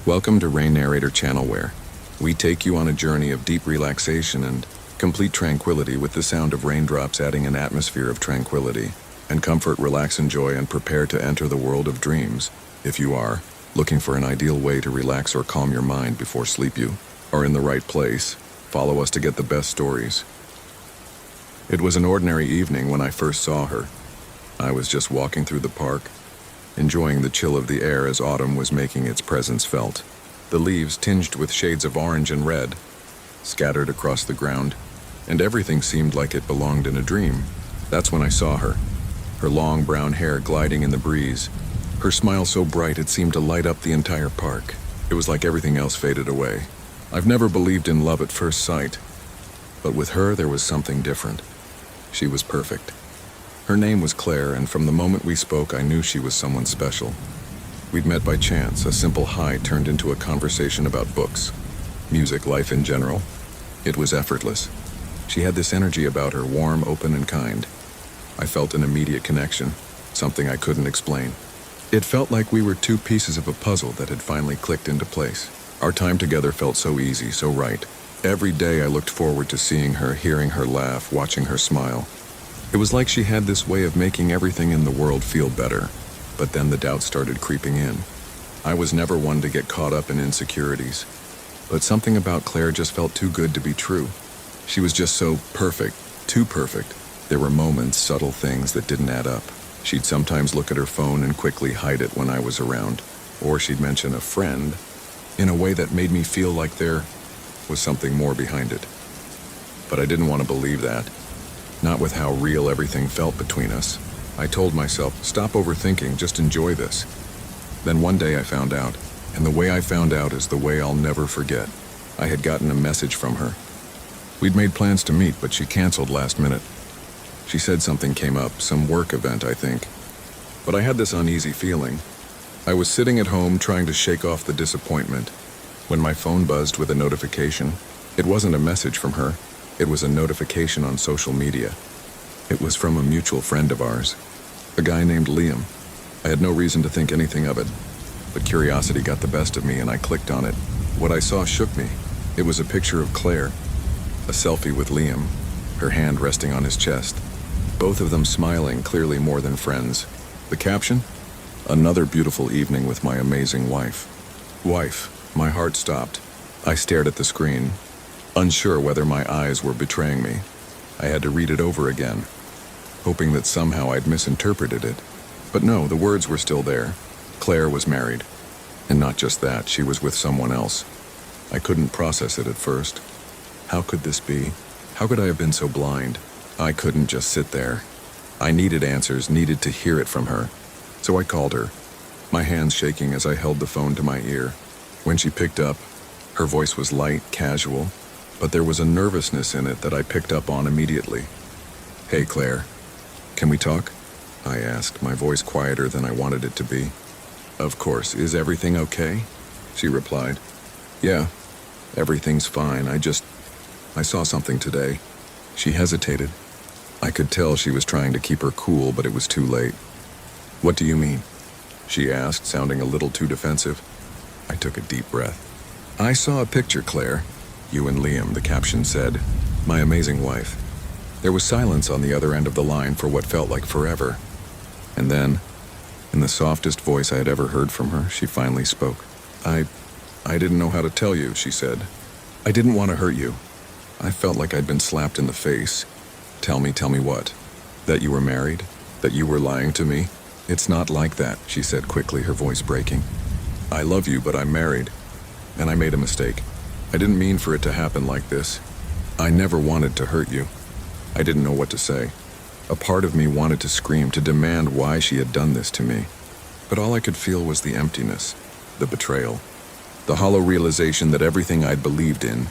Welcome to Rain Narrator channel where we take you on a journey of deep relaxation and complete tranquility with the sound of raindrops adding an atmosphere of tranquility and comfort. Relax, enjoy, and prepare to enter the world of dreams. If you are looking for an ideal way to relax or calm your mind before sleep, you are in the right place. Follow us to get the best stories. It was an ordinary evening when I first saw her. I was just walking through the park, enjoying the chill of the air as autumn was making its presence felt. The leaves, tinged with shades of orange and red, scattered across the ground, and everything seemed like it belonged in a dream. That's when I saw her, her long brown hair gliding in the breeze, her smile so bright it seemed to light up the entire park. It was like everything else faded away. I've never believed in love at first sight, but with her there was something different. She was perfect. Her name was Claire, and from the moment we spoke, I knew she was someone special. We'd met by chance. A simple hi turned into a conversation about books, music, life in general. It was effortless. She had this energy about her, warm, open, and kind. I felt an immediate connection, something I couldn't explain. It felt like we were two pieces of a puzzle that had finally clicked into place. Our time together felt so easy, so right. Every day I looked forward to seeing her, hearing her laugh, watching her smile. It was like she had this way of making everything in the world feel better. But then the doubt started creeping in. I was never one to get caught up in insecurities. But something about Claire just felt too good to be true. She was just so perfect, too perfect. There were moments, subtle things that didn't add up. She'd sometimes look at her phone and quickly hide it when I was around. Or she'd mention a friend in a way that made me feel like there was something more behind it. But I didn't want to believe that. Not with how real everything felt between us. I told myself, stop overthinking, just enjoy this. Then one day I found out, and the way I found out is the way I'll never forget. I had gotten a message from her. We'd made plans to meet, but she canceled last minute. She said something came up, some work event, I think. But I had this uneasy feeling. I was sitting at home trying to shake off the disappointment when my phone buzzed with a notification. It wasn't a message from her. It was a notification on social media. It was from a mutual friend of ours, a guy named Liam. I had no reason to think anything of it, but curiosity got the best of me and I clicked on it. What I saw shook me. It was a picture of Claire, a selfie with Liam, her hand resting on his chest. Both of them smiling, clearly more than friends. The caption? Another beautiful evening with my amazing wife. Wife. My heart stopped. I stared at the screen, unsure whether my eyes were betraying me. I had to read it over again, hoping that somehow I'd misinterpreted it. But no, the words were still there. Claire was married. And not just that, she was with someone else. I couldn't process it at first. How could this be? How could I have been so blind? I couldn't just sit there. I needed answers, needed to hear it from her. So I called her, my hands shaking as I held the phone to my ear. When she picked up, her voice was light, casual, but there was a nervousness in it that I picked up on immediately. Hey, Claire, can we talk? I asked, my voice quieter than I wanted it to be. Of course, is everything okay? She replied. Yeah, everything's fine. I saw something today. She hesitated. I could tell she was trying to keep her cool, but it was too late. What do you mean? She asked, sounding a little too defensive. I took a deep breath. I saw a picture, Claire. You and Liam, the caption said. My amazing wife. There was silence on the other end of the line for what felt like forever. And then, in the softest voice I had ever heard from her, she finally spoke. I didn't know how to tell you, she said. I didn't want to hurt you. I felt like I'd been slapped in the face. Tell me what? That you were married? That you were lying to me? It's not like that, she said quickly, her voice breaking. I love you, but I'm married. And I made a mistake. I didn't mean for it to happen like this. I never wanted to hurt you. I didn't know what to say. A part of me wanted to scream, to demand why she had done this to me. But all I could feel was the emptiness, the betrayal, the hollow realization that everything I'd believed in,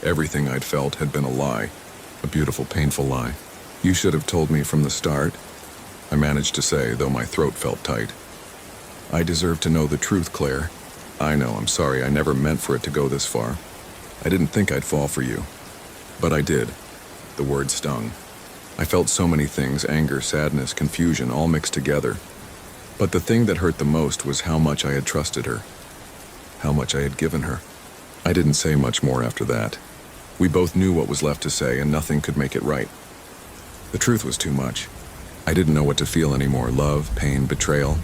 everything I'd felt had been a lie, a beautiful, painful lie. You should have told me from the start, I managed to say, though my throat felt tight. I deserve to know the truth, Claire. I know, I'm sorry, I never meant for it to go this far. I didn't think I'd fall for you. But I did. The word stung. I felt so many things, anger, sadness, confusion, all mixed together. But the thing that hurt the most was how much I had trusted her. how much I had given her. I didn't say much more after that. We both knew what was left to say, and nothing could make it right. The truth was too much. I didn't know what to feel anymore. Love, pain, betrayal.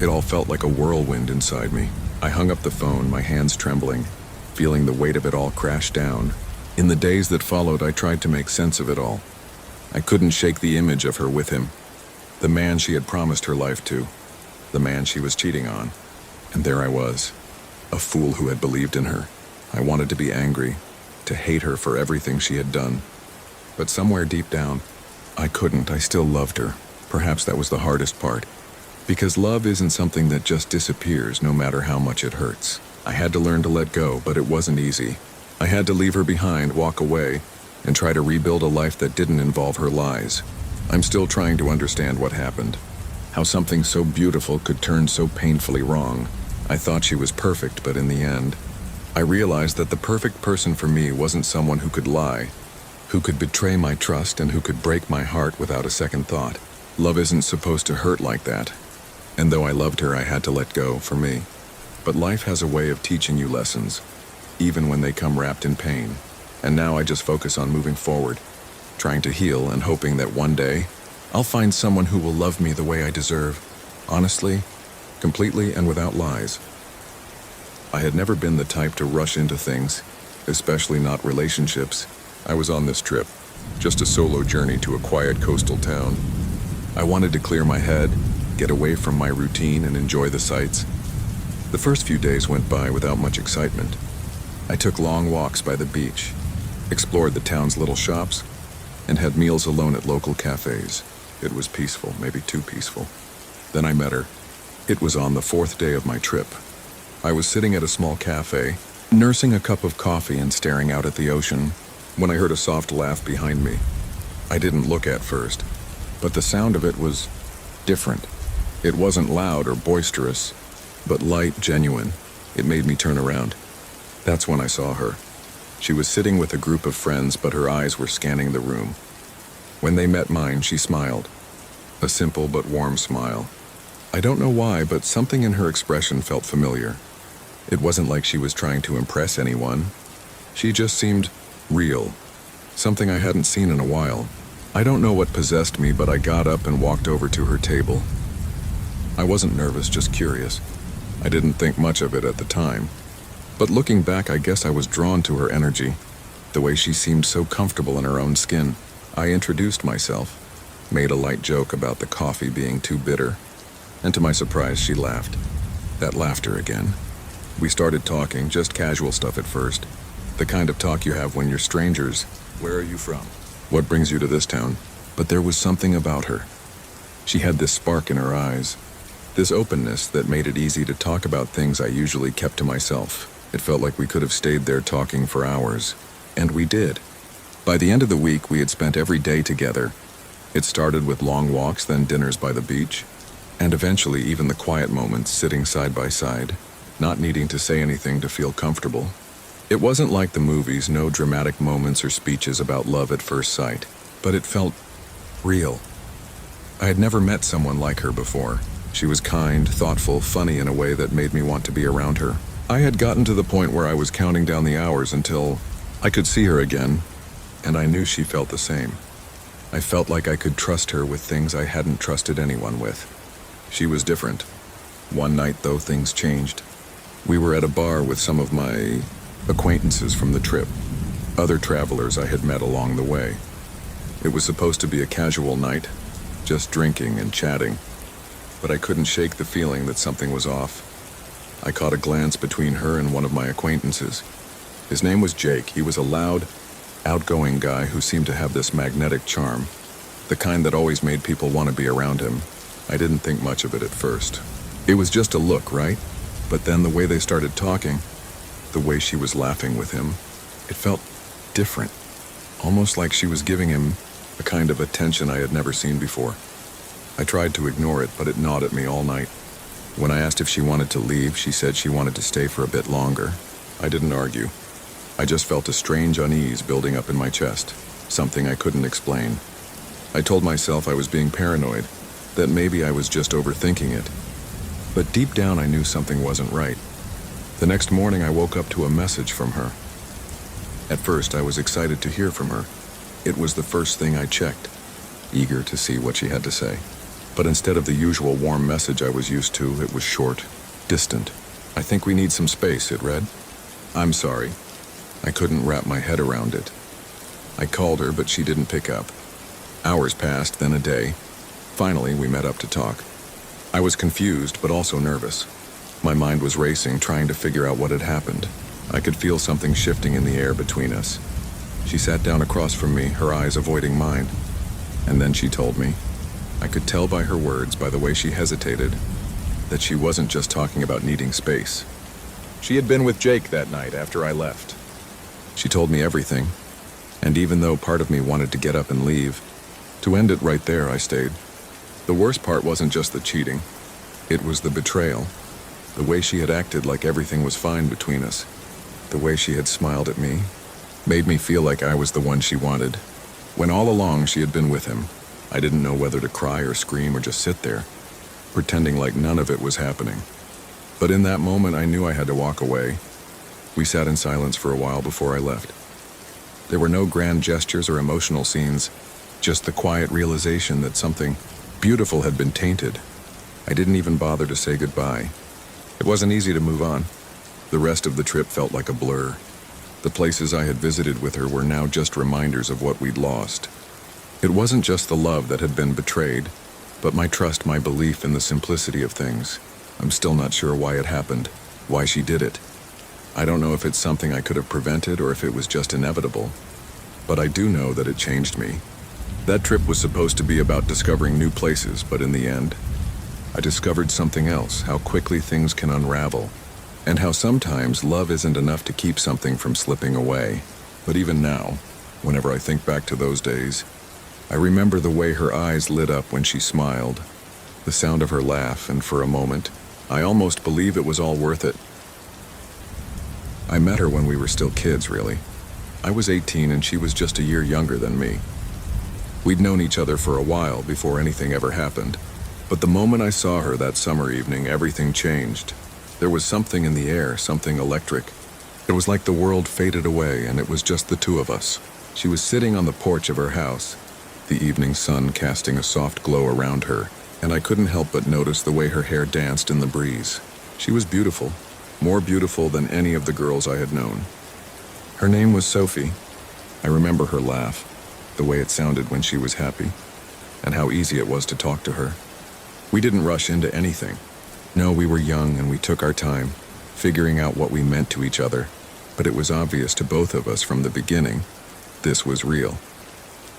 It all felt like a whirlwind inside me. I hung up the phone, my hands trembling, feeling the weight of it all crash down. In the days that followed, I tried to make sense of it all. I couldn't shake the image of her with him. The man she had promised her life to. The man she was cheating on. And there I was, a fool who had believed in her. I wanted to be angry, to hate her for everything she had done. But somewhere deep down, I couldn't. I still loved her. Perhaps that was the hardest part. Because love isn't something that just disappears no matter how much it hurts. I had to learn to let go, but it wasn't easy. I had to leave her behind, walk away, and try to rebuild a life that didn't involve her lies. I'm still trying to understand what happened. How something so beautiful could turn so painfully wrong. I thought she was perfect, but in the end, I realized that the perfect person for me wasn't someone who could lie, who could betray my trust, and who could break my heart without a second thought. Love isn't supposed to hurt like that. And though I loved her, I had to let go, for me. But life has a way of teaching you lessons, even when they come wrapped in pain. And now I just focus on moving forward, trying to heal and hoping that one day, I'll find someone who will love me the way I deserve, honestly, completely, and without lies. I had never been the type to rush into things, especially not relationships. I was on this trip, just a solo journey to a quiet coastal town. I wanted to clear my head, get away from my routine, and enjoy the sights. The first few days went by without much excitement. I took long walks by the beach, explored the town's little shops, and had meals alone at local cafes. It was peaceful, maybe too peaceful. Then I met her. It was on the fourth day of my trip. I was sitting at a small cafe, nursing a cup of coffee and staring out at the ocean, when I heard a soft laugh behind me. I didn't look at first, but the sound of it was different. It wasn't loud or boisterous, but light, genuine. It made me turn around. That's when I saw her. She was sitting with a group of friends, but her eyes were scanning the room. When they met mine, she smiled. A simple but warm smile. I don't know why, but something in her expression felt familiar. It wasn't like she was trying to impress anyone. She just seemed real. Something I hadn't seen in a while. I don't know what possessed me, but I got up and walked over to her table. I wasn't nervous, just curious. I didn't think much of it at the time. But looking back, I guess I was drawn to her energy, the way she seemed so comfortable in her own skin. I introduced myself, made a light joke about the coffee being too bitter, and to my surprise, she laughed. That laughter again. We started talking, just casual stuff at first. The kind of talk you have when you're strangers. Where are you from? What brings you to this town? But there was something about her. She had this spark in her eyes, this openness that made it easy to talk about things I usually kept to myself. It felt like we could have stayed there talking for hours. And we did. By the end of the week, we had spent every day together. It started with long walks, then dinners by the beach, and eventually even the quiet moments sitting side by side, not needing to say anything to feel comfortable. It wasn't like the movies, no dramatic moments or speeches about love at first sight, but it felt real. I had never met someone like her before. She was kind, thoughtful, funny in a way that made me want to be around her. I had gotten to the point where I was counting down the hours until I could see her again, and I knew she felt the same. I felt like I could trust her with things I hadn't trusted anyone with. She was different. One night, though, things changed. We were at a bar with some of my acquaintances from the trip, other travelers I had met along the way. It was supposed to be a casual night, just drinking and chatting, but I couldn't shake the feeling that something was off. I caught a glance between her and one of my acquaintances. His name was Jake. He was a loud, outgoing guy who seemed to have this magnetic charm, the kind that always made people want to be around him. I didn't think much of it at first. It was just a look, right? But then the way they started talking, the way she was laughing with him, it felt different. Almost like she was giving him a kind of attention I had never seen before. I tried to ignore it, but it gnawed at me all night. When I asked if she wanted to leave, she said she wanted to stay for a bit longer. I didn't argue. I just felt a strange unease building up in my chest, something I couldn't explain. I told myself I was being paranoid, that maybe I was just overthinking it. But deep down I knew something wasn't right. The next morning I woke up to a message from her. At first I was excited to hear from her. It was the first thing I checked, eager to see what she had to say. But instead of the usual warm message I was used to, it was short, distant. "I think we need some space," it read. "I'm sorry." I couldn't wrap my head around it. I called her, but she didn't pick up. Hours passed, then a day. Finally, we met up to talk. I was confused, but also nervous. My mind was racing, trying to figure out what had happened. I could feel something shifting in the air between us. She sat down across from me, her eyes avoiding mine. And then she told me. I could tell by her words, by the way she hesitated, that she wasn't just talking about needing space. She had been with Jake that night after I left. She told me everything, and even though part of me wanted to get up and leave, to end it right there, I stayed. The worst part wasn't just the cheating. It was the betrayal. The way she had acted like everything was fine between us. The way she had smiled at me made me feel like I was the one she wanted, when all along she had been with him. I didn't know whether to cry or scream or just sit there, pretending like none of it was happening. But in that moment, I knew I had to walk away. We sat in silence for a while before I left. There were no grand gestures or emotional scenes, just the quiet realization that something beautiful had been tainted. I didn't even bother to say goodbye. It wasn't easy to move on. The rest of the trip felt like a blur. The places I had visited with her were now just reminders of what we'd lost. It wasn't just the love that had been betrayed, but my trust, my belief in the simplicity of things. I'm still not sure why it happened, why she did it. I don't know if it's something I could have prevented or if it was just inevitable. But I do know that it changed me. That trip was supposed to be about discovering new places, but in the end, I discovered something else, how quickly things can unravel, and how sometimes love isn't enough to keep something from slipping away. But even now, whenever I think back to those days, I remember the way her eyes lit up when she smiled, the sound of her laugh, and for a moment, I almost believe it was all worth it. I met her when we were still kids, really. I was 18 and she was just a year younger than me. We'd known each other for a while before anything ever happened, but the moment I saw her that summer evening, everything changed. There was something in the air, something electric. It was like the world faded away and it was just the two of us. She was sitting on the porch of her house, the evening sun casting a soft glow around her, and I couldn't help but notice the way her hair danced in the breeze. She was beautiful, more beautiful than any of the girls I had known. Her name was Sophie. I remember her laugh, the way it sounded when she was happy, and how easy it was to talk to her. We didn't rush into anything. No, we were young and we took our time, figuring out what we meant to each other, but it was obvious to both of us from the beginning, this was real.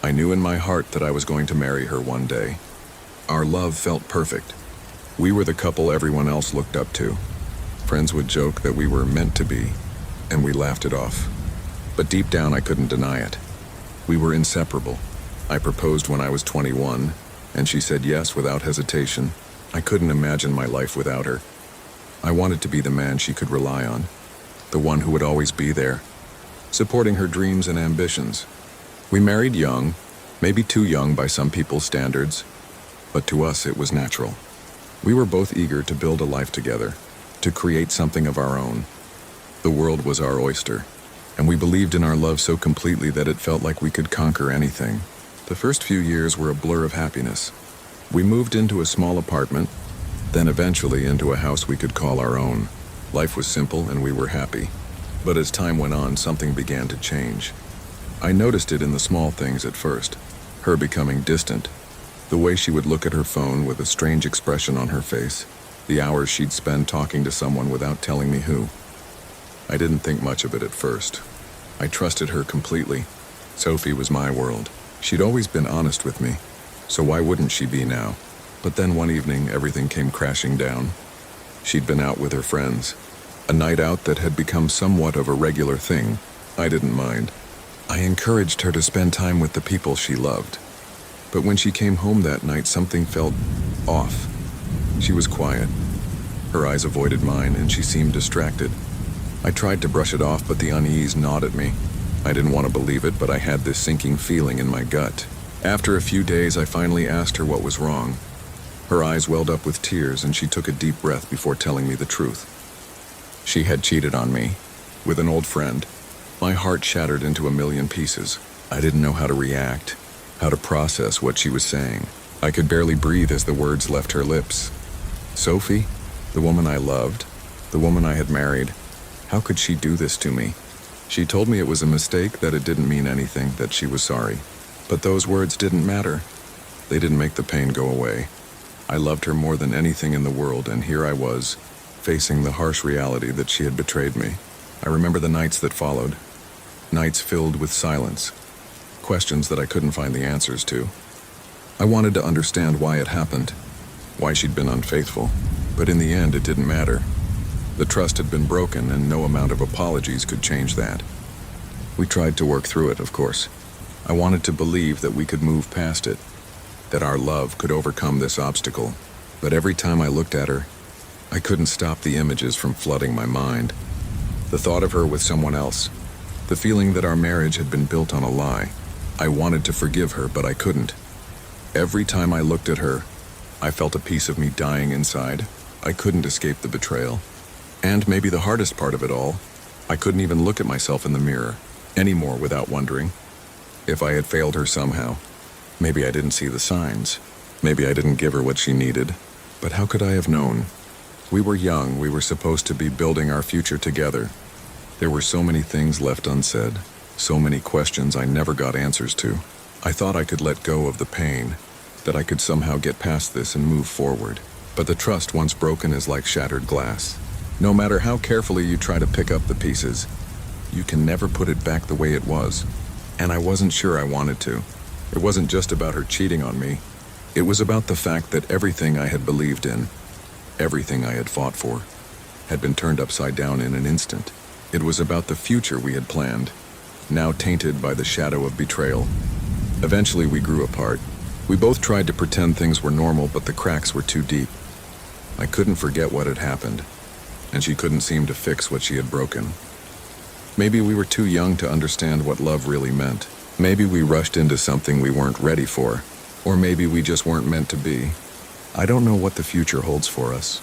I knew in my heart that I was going to marry her one day. Our love felt perfect. We were the couple everyone else looked up to. Friends would joke that we were meant to be, and we laughed it off. But deep down, I couldn't deny it. We were inseparable. I proposed when I was 21, and she said yes without hesitation. I couldn't imagine my life without her. I wanted to be the man she could rely on, the one who would always be there, supporting her dreams and ambitions. We married young, maybe too young by some people's standards, but to us it was natural. We were both eager to build a life together, to create something of our own. The world was our oyster, and we believed in our love so completely that it felt like we could conquer anything. The first few years were a blur of happiness. We moved into a small apartment, then eventually into a house we could call our own. Life was simple and we were happy. But as time went on, something began to change. I noticed it in the small things at first. Her becoming distant, the way she would look at her phone with a strange expression on her face, the hours she'd spend talking to someone without telling me who. I didn't think much of it at first. I trusted her completely. Sophie was my world. She'd always been honest with me, so why wouldn't she be now? But then one evening, everything came crashing down. She'd been out with her friends, a night out that had become somewhat of a regular thing. I didn't mind. I encouraged her to spend time with the people she loved. But when she came home that night, something felt off. She was quiet. Her eyes avoided mine, and she seemed distracted. I tried to brush it off, but the unease gnawed at me. I didn't want to believe it, but I had this sinking feeling in my gut. After a few days, I finally asked her what was wrong. Her eyes welled up with tears, and she took a deep breath before telling me the truth. She had cheated on me with an old friend. My heart shattered into a million pieces. I didn't know how to react, how to process what she was saying. I could barely breathe as the words left her lips. Sophie, the woman I loved, the woman I had married, how could she do this to me? She told me it was a mistake, that it didn't mean anything, that she was sorry. But those words didn't matter. They didn't make the pain go away. I loved her more than anything in the world, and here I was, facing the harsh reality that she had betrayed me. I remember the nights that followed, nights filled with silence, questions that I couldn't find the answers to. I wanted to understand why it happened, why she'd been unfaithful, but in the end it didn't matter. The trust had been broken, and no amount of apologies could change that. We tried to work through it, of course. I wanted to believe that we could move past it, that our love could overcome this obstacle. But every time I looked at her, I couldn't stop the images from flooding my mind. The thought of her with someone else, the feeling that our marriage had been built on a lie. I wanted to forgive her, but I couldn't. Every time I looked at her, I felt a piece of me dying inside. I couldn't escape the betrayal. And maybe the hardest part of it all, I couldn't even look at myself in the mirror anymore without wondering if I had failed her somehow. Maybe I didn't see the signs. Maybe I didn't give her what she needed. But how could I have known? We were young. We were supposed to be building our future together. There were so many things left unsaid, so many questions I never got answers to. I thought I could let go of the pain, that I could somehow get past this and move forward. But the trust once broken is like shattered glass. No matter how carefully you try to pick up the pieces, you can never put it back the way it was. And I wasn't sure I wanted to. It wasn't just about her cheating on me. It was about the fact that everything I had believed in, everything I had fought for, had been turned upside down in an instant. It was about the future we had planned, now tainted by the shadow of betrayal. Eventually we grew apart. We both tried to pretend things were normal, but the cracks were too deep. I couldn't forget what had happened, and she couldn't seem to fix what she had broken. Maybe we were too young to understand what love really meant. Maybe we rushed into something we weren't ready for, or maybe we just weren't meant to be. I don't know what the future holds for us.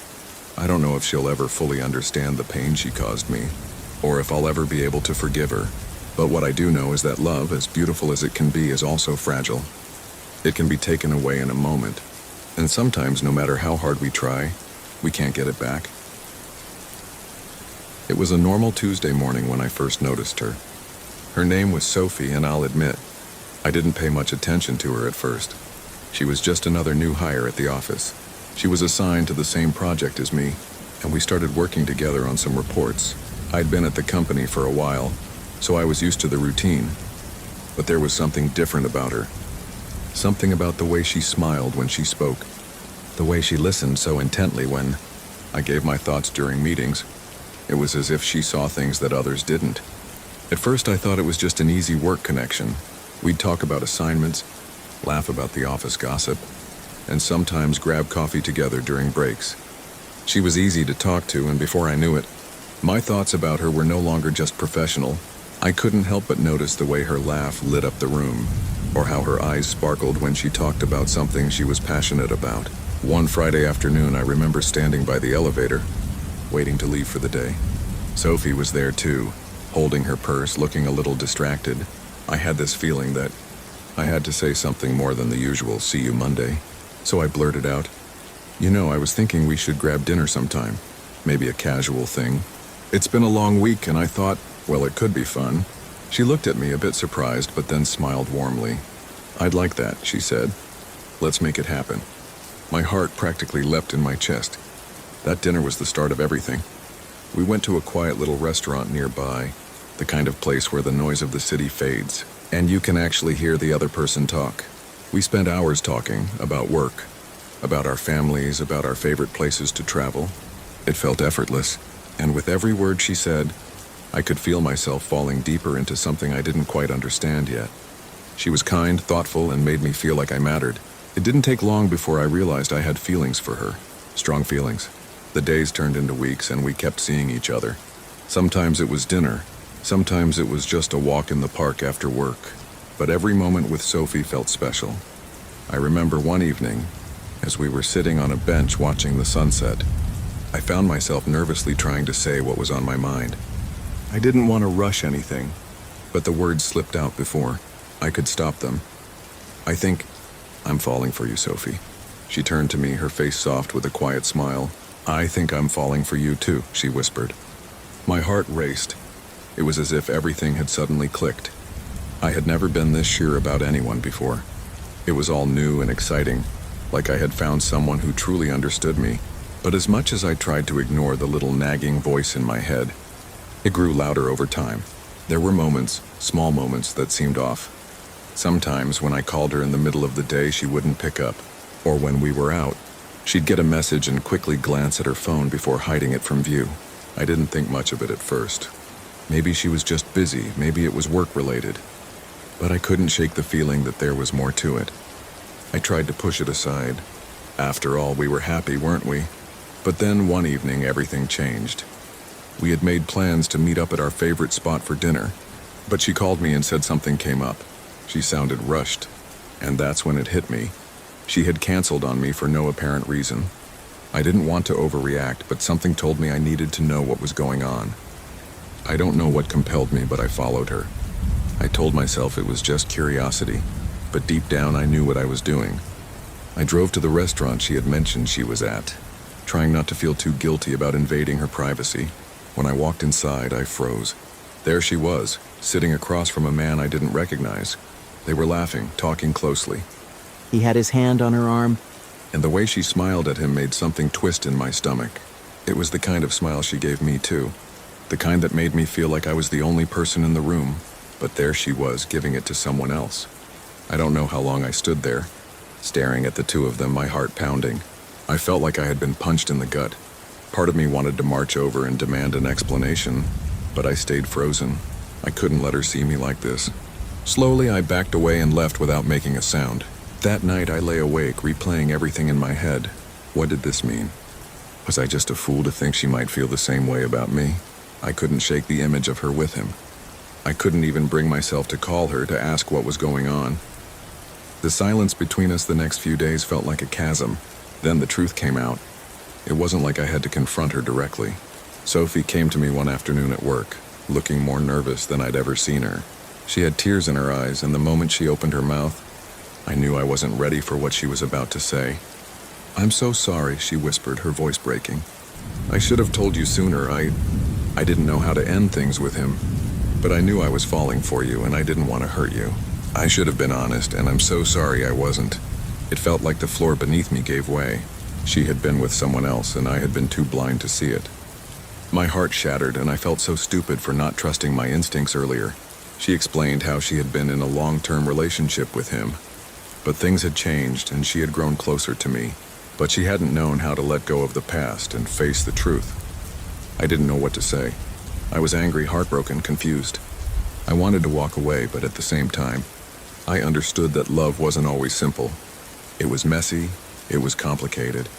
I don't know if she'll ever fully understand the pain she caused me, or if I'll ever be able to forgive her. But what I do know is that love, as beautiful as it can be, is also fragile. It can be taken away in a moment, and sometimes, no matter how hard we try, we can't get it back. It was a normal Tuesday morning when I first noticed her. Her name was Sophie, and I'll admit, I didn't pay much attention to her at first. She was just another new hire at the office. She was assigned to the same project as me, and we started working together on some reports. I'd been at the company for a while, so I was used to the routine. But there was something different about her. Something about the way she smiled when she spoke, the way she listened so intently when I gave my thoughts during meetings. It was as if she saw things that others didn't. At first I thought it was just an easy work connection. We'd talk about assignments, laugh about the office gossip, and sometimes grab coffee together during breaks. She was easy to talk to, and before I knew it, my thoughts about her were no longer just professional. I couldn't help but notice the way her laugh lit up the room, or how her eyes sparkled when she talked about something she was passionate about. One Friday afternoon, I remember standing by the elevator, waiting to leave for the day. Sophie was there too, holding her purse, looking a little distracted. I had this feeling that I had to say something more than the usual "see you Monday." So I blurted out, I was thinking we should grab dinner sometime. Maybe a casual thing. It's been a long week, and I thought, well, it could be fun. She looked at me a bit surprised, but then smiled warmly. "I'd like that," she said. "Let's make it happen." My heart practically leapt in my chest. That dinner was the start of everything. We went to a quiet little restaurant nearby, the kind of place where the noise of the city fades, and you can actually hear the other person talk. We spent hours talking about work, about our families, about our favorite places to travel. It felt effortless, and with every word she said, I could feel myself falling deeper into something I didn't quite understand yet. She was kind, thoughtful, and made me feel like I mattered. It didn't take long before I realized I had feelings for her, strong feelings. The days turned into weeks, and we kept seeing each other. Sometimes it was dinner, sometimes it was just a walk in the park after work, but every moment with Sophie felt special. I remember one evening, as we were sitting on a bench watching the sunset, I found myself nervously trying to say what was on my mind. I didn't want to rush anything, but the words slipped out before I could stop them. I think I'm falling for you, Sophie. She turned to me, her face soft with a quiet smile. I think I'm falling for you too, she whispered. My heart raced. It was as if everything had suddenly clicked. I had never been this sure about anyone before. It was all new and exciting, like I had found someone who truly understood me. But as much as I tried to ignore the little nagging voice in my head, it grew louder over time. There were moments, small moments, that seemed off. Sometimes when I called her in the middle of the day, she wouldn't pick up. Or when we were out, she'd get a message and quickly glance at her phone before hiding it from view. I didn't think much of it at first. Maybe she was just busy, maybe it was work-related. But I couldn't shake the feeling that there was more to it. I tried to push it aside. After all, we were happy, weren't we? But then one evening, everything changed. We had made plans to meet up at our favorite spot for dinner, but she called me and said something came up. She sounded rushed, and that's when it hit me. She had canceled on me for no apparent reason. I didn't want to overreact, but something told me I needed to know what was going on. I don't know what compelled me, but I followed her. I told myself it was just curiosity, but deep down I knew what I was doing. I drove to the restaurant she had mentioned she was at, trying not to feel too guilty about invading her privacy. When I walked inside, I froze. There she was, sitting across from a man I didn't recognize. They were laughing, talking closely. He had his hand on her arm. And the way she smiled at him made something twist in my stomach. It was the kind of smile she gave me too. The kind that made me feel like I was the only person in the room. But there she was, giving it to someone else. I don't know how long I stood there, staring at the two of them, my heart pounding. I felt like I had been punched in the gut. Part of me wanted to march over and demand an explanation, but I stayed frozen. I couldn't let her see me like this. Slowly, I backed away and left without making a sound. That night, I lay awake, replaying everything in my head. What did this mean? Was I just a fool to think she might feel the same way about me? I couldn't shake the image of her with him. I couldn't even bring myself to call her to ask what was going on. The silence between us the next few days felt like a chasm. Then the truth came out. It wasn't like I had to confront her directly. Sophie came to me one afternoon at work, looking more nervous than I'd ever seen her. She had tears in her eyes, and the moment she opened her mouth, I knew I wasn't ready for what she was about to say. "I'm so sorry," she whispered, her voice breaking. "I should have told you sooner. I didn't know how to end things with him. But I knew I was falling for you, and I didn't want to hurt you. I should have been honest, and I'm so sorry I wasn't." It felt like the floor beneath me gave way. She had been with someone else, and I had been too blind to see it. My heart shattered, and I felt so stupid for not trusting my instincts earlier. She explained how she had been in a long-term relationship with him. But things had changed, and she had grown closer to me. But she hadn't known how to let go of the past and face the truth. I didn't know what to say. I was angry, heartbroken, confused. I wanted to walk away, but at the same time, I understood that love wasn't always simple. It was messy, it was complicated.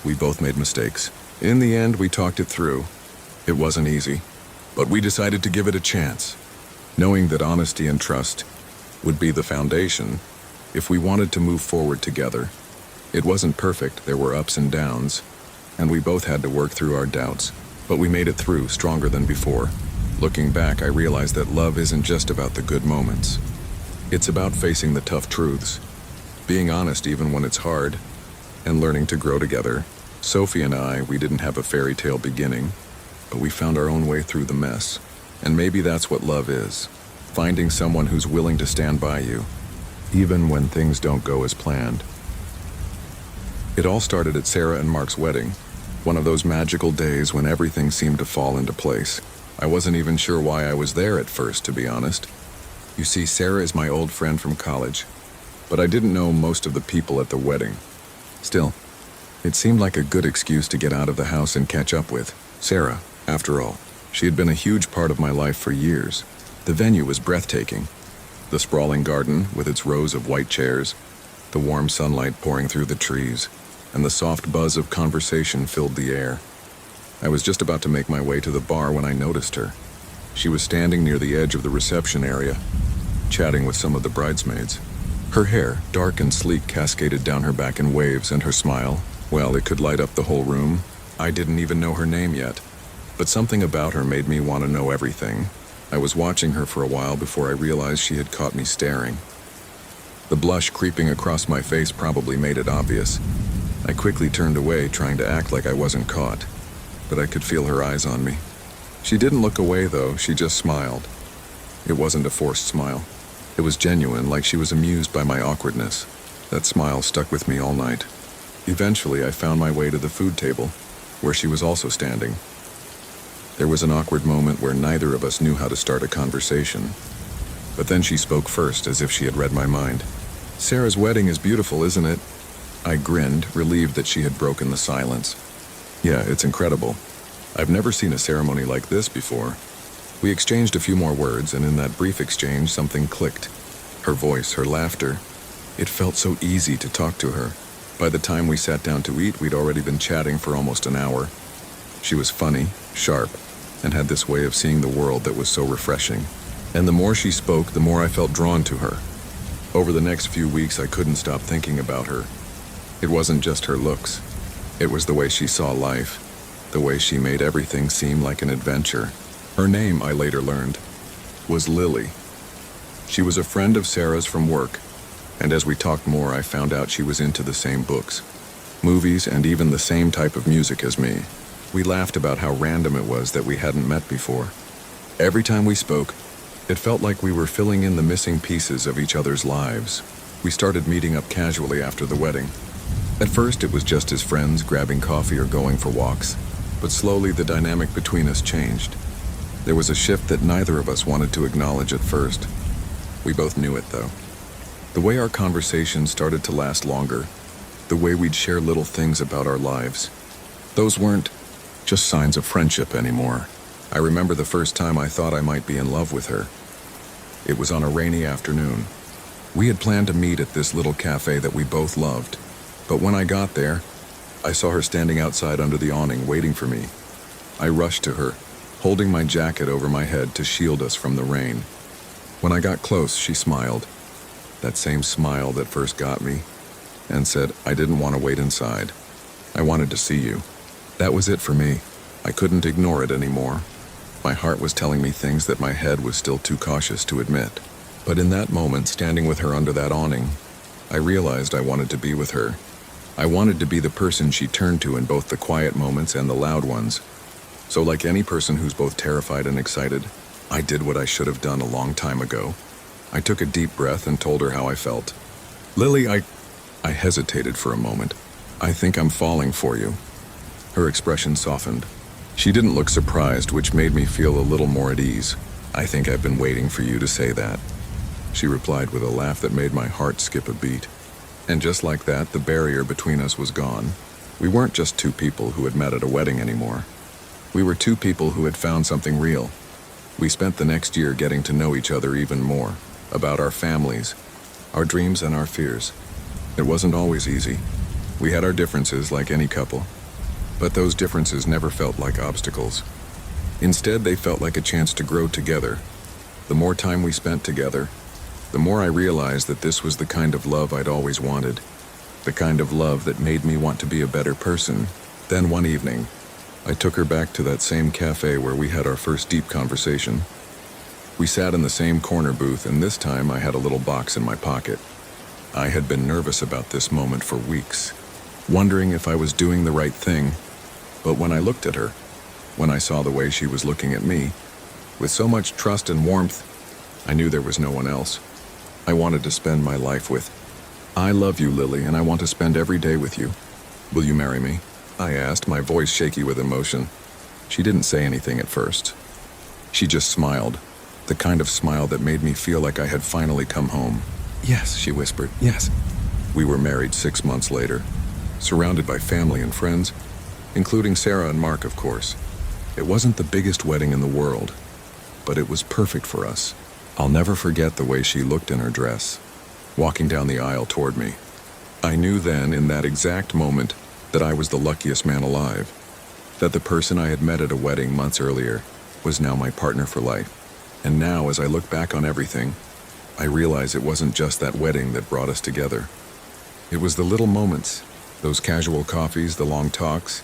We both made mistakes. In the end, we talked it through. It wasn't easy, but we decided to give it a chance, knowing that honesty and trust would be the foundation if we wanted to move forward together. It wasn't perfect, there were ups and downs, and we both had to work through our doubts. But we made it through, stronger than before. Looking back, I realized that love isn't just about the good moments. It's about facing the tough truths, being honest even when it's hard, and learning to grow together. Sophie and I, we didn't have a fairy tale beginning, but we found our own way through the mess. And maybe that's what love is, finding someone who's willing to stand by you, even when things don't go as planned. It all started at Sarah and Mark's wedding. One of those magical days when everything seemed to fall into place. I wasn't even sure why I was there at first, to be honest. You see, Sarah is my old friend from college, but I didn't know most of the people at the wedding. Still, it seemed like a good excuse to get out of the house and catch up with Sarah. After all, she had been a huge part of my life for years. The venue was breathtaking. The sprawling garden with its rows of white chairs, the warm sunlight pouring through the trees, and the soft buzz of conversation filled the air. I was just about to make my way to the bar when I noticed her. She was standing near the edge of the reception area, chatting with some of the bridesmaids. Her hair, dark and sleek, cascaded down her back in waves, and her smile, well, it could light up the whole room. I didn't even know her name yet, but something about her made me want to know everything. I was watching her for a while before I realized she had caught me staring. The blush creeping across my face probably made it obvious. I quickly turned away, trying to act like I wasn't caught, but I could feel her eyes on me. She didn't look away, though. She just smiled. It wasn't a forced smile. It was genuine, like she was amused by my awkwardness. That smile stuck with me all night. Eventually, I found my way to the food table, where she was also standing. There was an awkward moment where neither of us knew how to start a conversation. But then she spoke first, as if she had read my mind. "Sarah's wedding is beautiful, isn't it?" I grinned, relieved that she had broken the silence. "Yeah, it's incredible. I've never seen a ceremony like this before." We exchanged a few more words, and in that brief exchange, something clicked. Her voice, her laughter. It felt so easy to talk to her. By the time we sat down to eat, we'd already been chatting for almost an hour. She was funny, sharp, and had this way of seeing the world that was so refreshing. And the more she spoke, the more I felt drawn to her. Over the next few weeks, I couldn't stop thinking about her. It wasn't just her looks. It was the way she saw life, the way she made everything seem like an adventure. Her name, I later learned, was Lily. She was a friend of Sarah's from work, and as we talked more, I found out she was into the same books, movies, and even the same type of music as me. We laughed about how random it was that we hadn't met before. Every time we spoke, it felt like we were filling in the missing pieces of each other's lives. We started meeting up casually after the wedding. At first, it was just as friends, grabbing coffee or going for walks, but slowly the dynamic between us changed. There was a shift that neither of us wanted to acknowledge at first. We both knew it, though. The way our conversations started to last longer, the way we'd share little things about our lives, those weren't just signs of friendship anymore. I remember the first time I thought I might be in love with her. It was on a rainy afternoon. We had planned to meet at this little cafe that we both loved, but when I got there, I saw her standing outside under the awning waiting for me. I rushed to her, holding my jacket over my head to shield us from the rain. When I got close, she smiled, that same smile that first got me, and said, "I didn't want to wait inside. I wanted to see you." That was it for me. I couldn't ignore it anymore. My heart was telling me things that my head was still too cautious to admit. But in that moment, standing with her under that awning, I realized I wanted to be with her. I wanted to be the person she turned to in both the quiet moments and the loud ones. So like any person who's both terrified and excited, I did what I should have done a long time ago. I took a deep breath and told her how I felt. "Lily, I hesitated for a moment. "I think I'm falling for you." Her expression softened. She didn't look surprised, which made me feel a little more at ease. "I think I've been waiting for you to say that," she replied with a laugh that made my heart skip a beat. And just like that, the barrier between us was gone. We weren't just two people who had met at a wedding anymore. We were two people who had found something real. We spent the next year getting to know each other even more, about our families, our dreams and our fears. It wasn't always easy. We had our differences like any couple, but those differences never felt like obstacles. Instead, they felt like a chance to grow together. The more time we spent together, the more I realized that this was the kind of love I'd always wanted, the kind of love that made me want to be a better person. Then one evening, I took her back to that same cafe where we had our first deep conversation. We sat in the same corner booth, and this time I had a little box in my pocket. I had been nervous about this moment for weeks, wondering if I was doing the right thing. But when I looked at her, when I saw the way she was looking at me, with so much trust and warmth, I knew there was no one else. I wanted to spend my life with. "I love you, Lily, and I want to spend every day with you. Will you marry me?" I asked, my voice shaky with emotion. She didn't say anything at first. She just smiled, the kind of smile that made me feel like I had finally come home. "Yes," she whispered, "yes." We were married 6 months later, surrounded by family and friends, including Sarah and Mark, of course. It wasn't the biggest wedding in the world, but it was perfect for us. I'll never forget the way she looked in her dress, walking down the aisle toward me. I knew then, in that exact moment, that I was the luckiest man alive, that the person I had met at a wedding months earlier was now my partner for life. And now, as I look back on everything, I realize it wasn't just that wedding that brought us together. It was the little moments, those casual coffees, the long talks,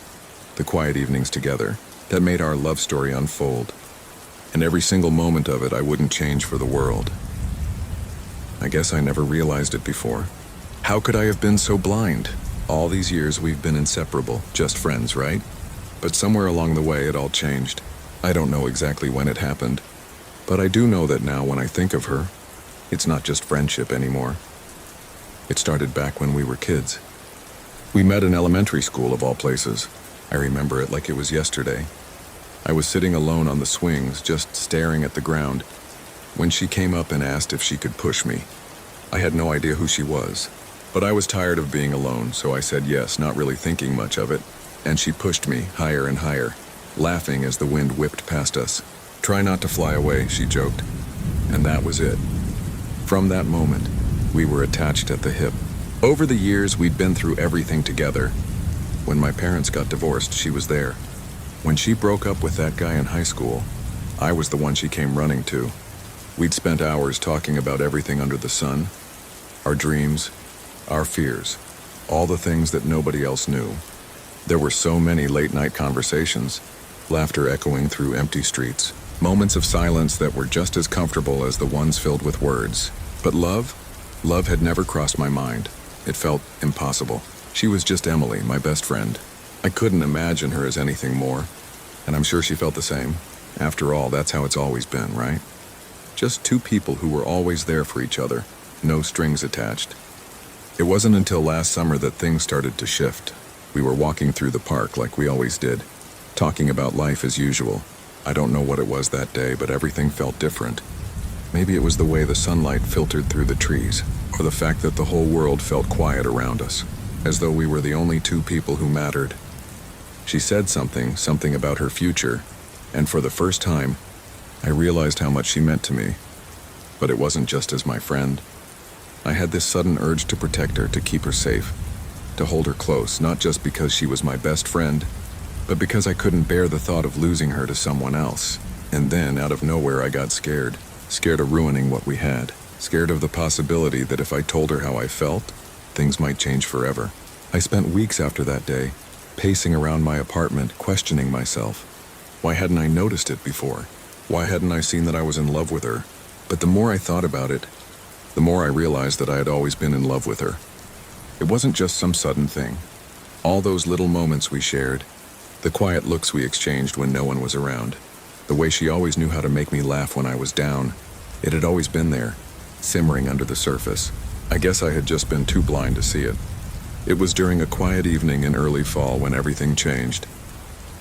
the quiet evenings together, that made our love story unfold. And every single moment of it I wouldn't change for the world. I guess I never realized it before. How could I have been so blind? All these years we've been inseparable, just friends, right? But somewhere along the way it all changed. I don't know exactly when it happened, but I do know that now when I think of her, it's not just friendship anymore. It started back when we were kids. We met in elementary school, of all places. I remember it like it was yesterday. I was sitting alone on the swings, just staring at the ground, when she came up and asked if she could push me. I had no idea who she was, but I was tired of being alone, so I said yes, not really thinking much of it, and she pushed me higher and higher, laughing as the wind whipped past us. "Try not to fly away," she joked. And that was it. From that moment, we were attached at the hip. Over the years, we'd been through everything together. When my parents got divorced, she was there. When she broke up with that guy in high school, I was the one she came running to. We'd spent hours talking about everything under the sun, our dreams, our fears, all the things that nobody else knew. There were so many late-night conversations, laughter echoing through empty streets, moments of silence that were just as comfortable as the ones filled with words. But love had never crossed my mind. It felt impossible. She was just Emily, my best friend. I couldn't imagine her as anything more, and I'm sure she felt the same. After all, that's how it's always been, right? Just two people who were always there for each other, no strings attached. It wasn't until last summer that things started to shift. We were walking through the park like we always did, talking about life as usual. I don't know what it was that day, but everything felt different. Maybe it was the way the sunlight filtered through the trees, or the fact that the whole world felt quiet around us, as though we were the only two people who mattered. She said something about her future, and for the first time, I realized how much she meant to me. But it wasn't just as my friend. I had this sudden urge to protect her, to keep her safe, to hold her close, not just because she was my best friend, but because I couldn't bear the thought of losing her to someone else. And then, out of nowhere, I got scared. Scared of ruining what we had. Scared of the possibility that if I told her how I felt, things might change forever. I spent weeks after that day, pacing around my apartment, questioning myself. Why hadn't I noticed it before? Why hadn't I seen that I was in love with her? But the more I thought about it, the more I realized that I had always been in love with her. It wasn't just some sudden thing. All those little moments we shared, the quiet looks we exchanged when no one was around, the way she always knew how to make me laugh when I was down, it had always been there, simmering under the surface. I guess I had just been too blind to see it. It was during a quiet evening in early fall when everything changed.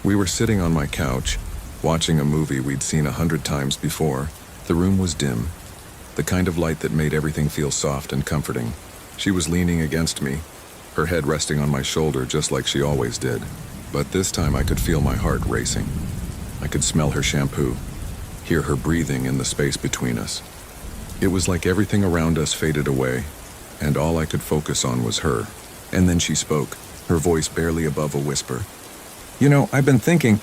We were sitting on my couch, watching a movie we'd seen 100 times before. The room was dim, the kind of light that made everything feel soft and comforting. She was leaning against me, her head resting on my shoulder just like she always did. But this time I could feel my heart racing. I could smell her shampoo, hear her breathing in the space between us. It was like everything around us faded away, and all I could focus on was her. And then she spoke, her voice barely above a whisper. "You know, I've been thinking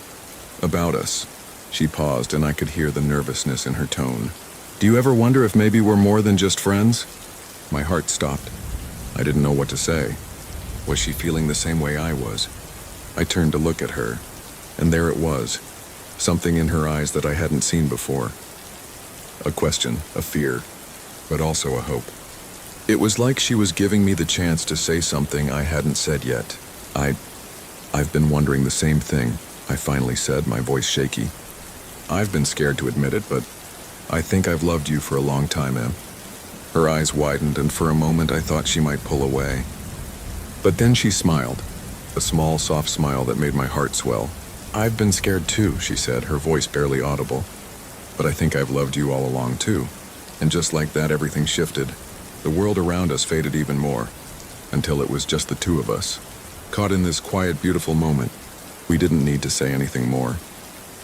about us." She paused, and I could hear the nervousness in her tone. "Do you ever wonder if maybe we're more than just friends?" My heart stopped. I didn't know what to say. Was she feeling the same way I was? I turned to look at her, and there it was, something in her eyes that I hadn't seen before. A question, a fear, but also a hope. It was like she was giving me the chance to say something I hadn't said yet. I've been wondering the same thing, I finally said, my voice shaky. I've been scared to admit it, but I think I've loved you for a long time, Em. Her eyes widened, and for a moment I thought she might pull away. But then she smiled, a small, soft smile that made my heart swell. "I've been scared too," she said, her voice barely audible. "But I think I've loved you all along too." And just like that, everything shifted. The world around us faded even more, until it was just the two of us, caught in this quiet, beautiful moment. We didn't need to say anything more.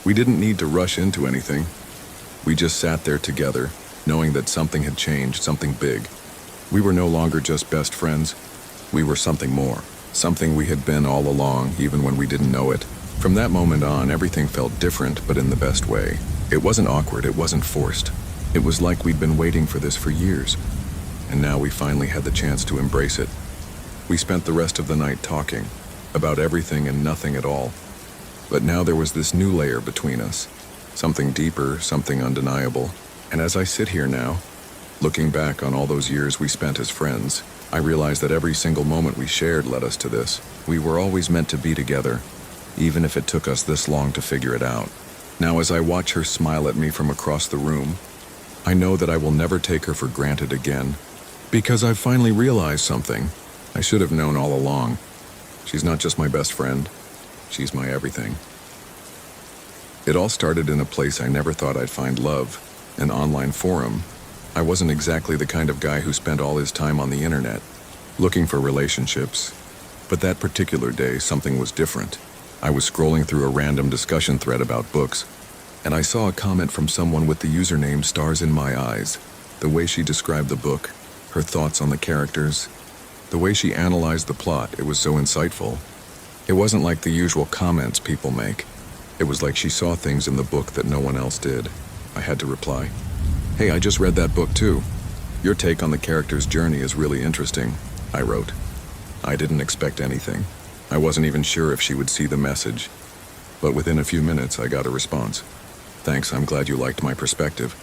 We didn't need to rush into anything. We just sat there together, knowing that something had changed, something big. We were no longer just best friends. We were something more, something we had been all along, even when we didn't know it. From that moment on, everything felt different, but in the best way. It wasn't awkward, it wasn't forced. It was like we'd been waiting for this for years, and now we finally had the chance to embrace it. We spent the rest of the night talking, about everything and nothing at all. But now there was this new layer between us, something deeper, something undeniable. And as I sit here now, looking back on all those years we spent as friends, I realize that every single moment we shared led us to this. We were always meant to be together, even if it took us this long to figure it out. Now, as I watch her smile at me from across the room, I know that I will never take her for granted again, because I've finally realized something I should have known all along. She's not just my best friend, she's my everything. It all started in a place I never thought I'd find love, an online forum. I wasn't exactly the kind of guy who spent all his time on the internet, looking for relationships. But that particular day, something was different. I was scrolling through a random discussion thread about books, and I saw a comment from someone with the username Stars in My Eyes. The way she described the book, her thoughts on the characters, the way she analyzed the plot, it was so insightful. It wasn't like the usual comments people make. It was like she saw things in the book that no one else did. I had to reply, "Hey, I just read that book too. Your take on the character's journey is really interesting," I wrote. I didn't expect anything. I wasn't even sure if she would see the message. But within a few minutes, I got a response. "Thanks, I'm glad you liked my perspective.